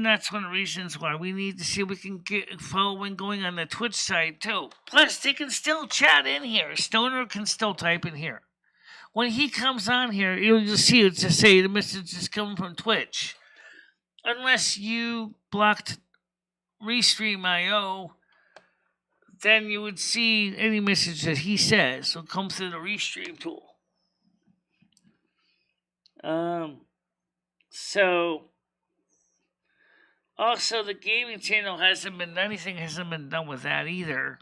that's one of the reasons why we need to see if we can get following going on the Twitch side too. Plus, they can still chat in here. Stoner can still type in here. When he comes on here, you'll just see it to say the message is coming from Twitch. Unless you blocked Restream.io, then you would see any message that he says. So it comes through the Restream tool. So also the gaming channel hasn't been done with that either.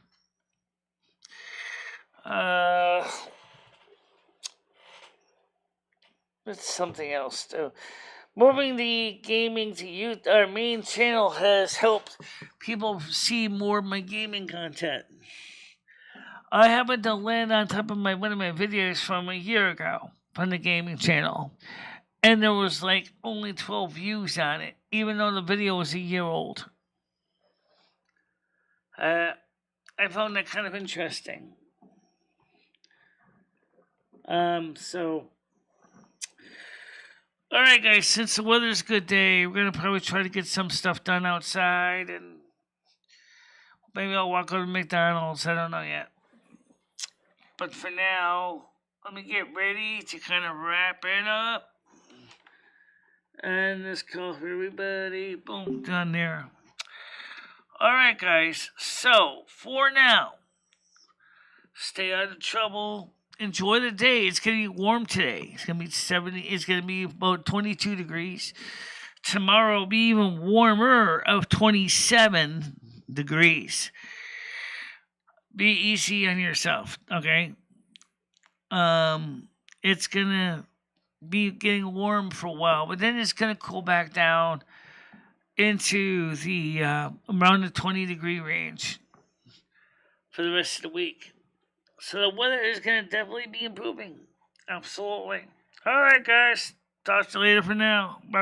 That's something else too. Moving the gaming to youth, our main channel has helped people see more of my gaming content. I happened to land on top of one of my videos from a year ago from the gaming channel, and there was like only 12 views on it, even though the video was a year old. I found that kind of interesting. All right, guys, since the weather's a good day, we're going to probably try to get some stuff done outside, and maybe I'll walk over to McDonald's. I don't know yet. But for now, let me get ready to kind of wrap it up. And this call for everybody. Boom, done there. All right, guys. So, for now, stay out of trouble. Enjoy the day. It's going to be warm today. It's going to be 70. It's going to be about 22 degrees. Tomorrow will be even warmer, of 27 degrees. Be easy on yourself, okay? It's going to be getting warm for a while, but then it's going to cool back down into the around the 20-degree range for the rest of the week. So the weather is going to definitely be improving. Absolutely. All right, guys. Talk to you later for now. Bye.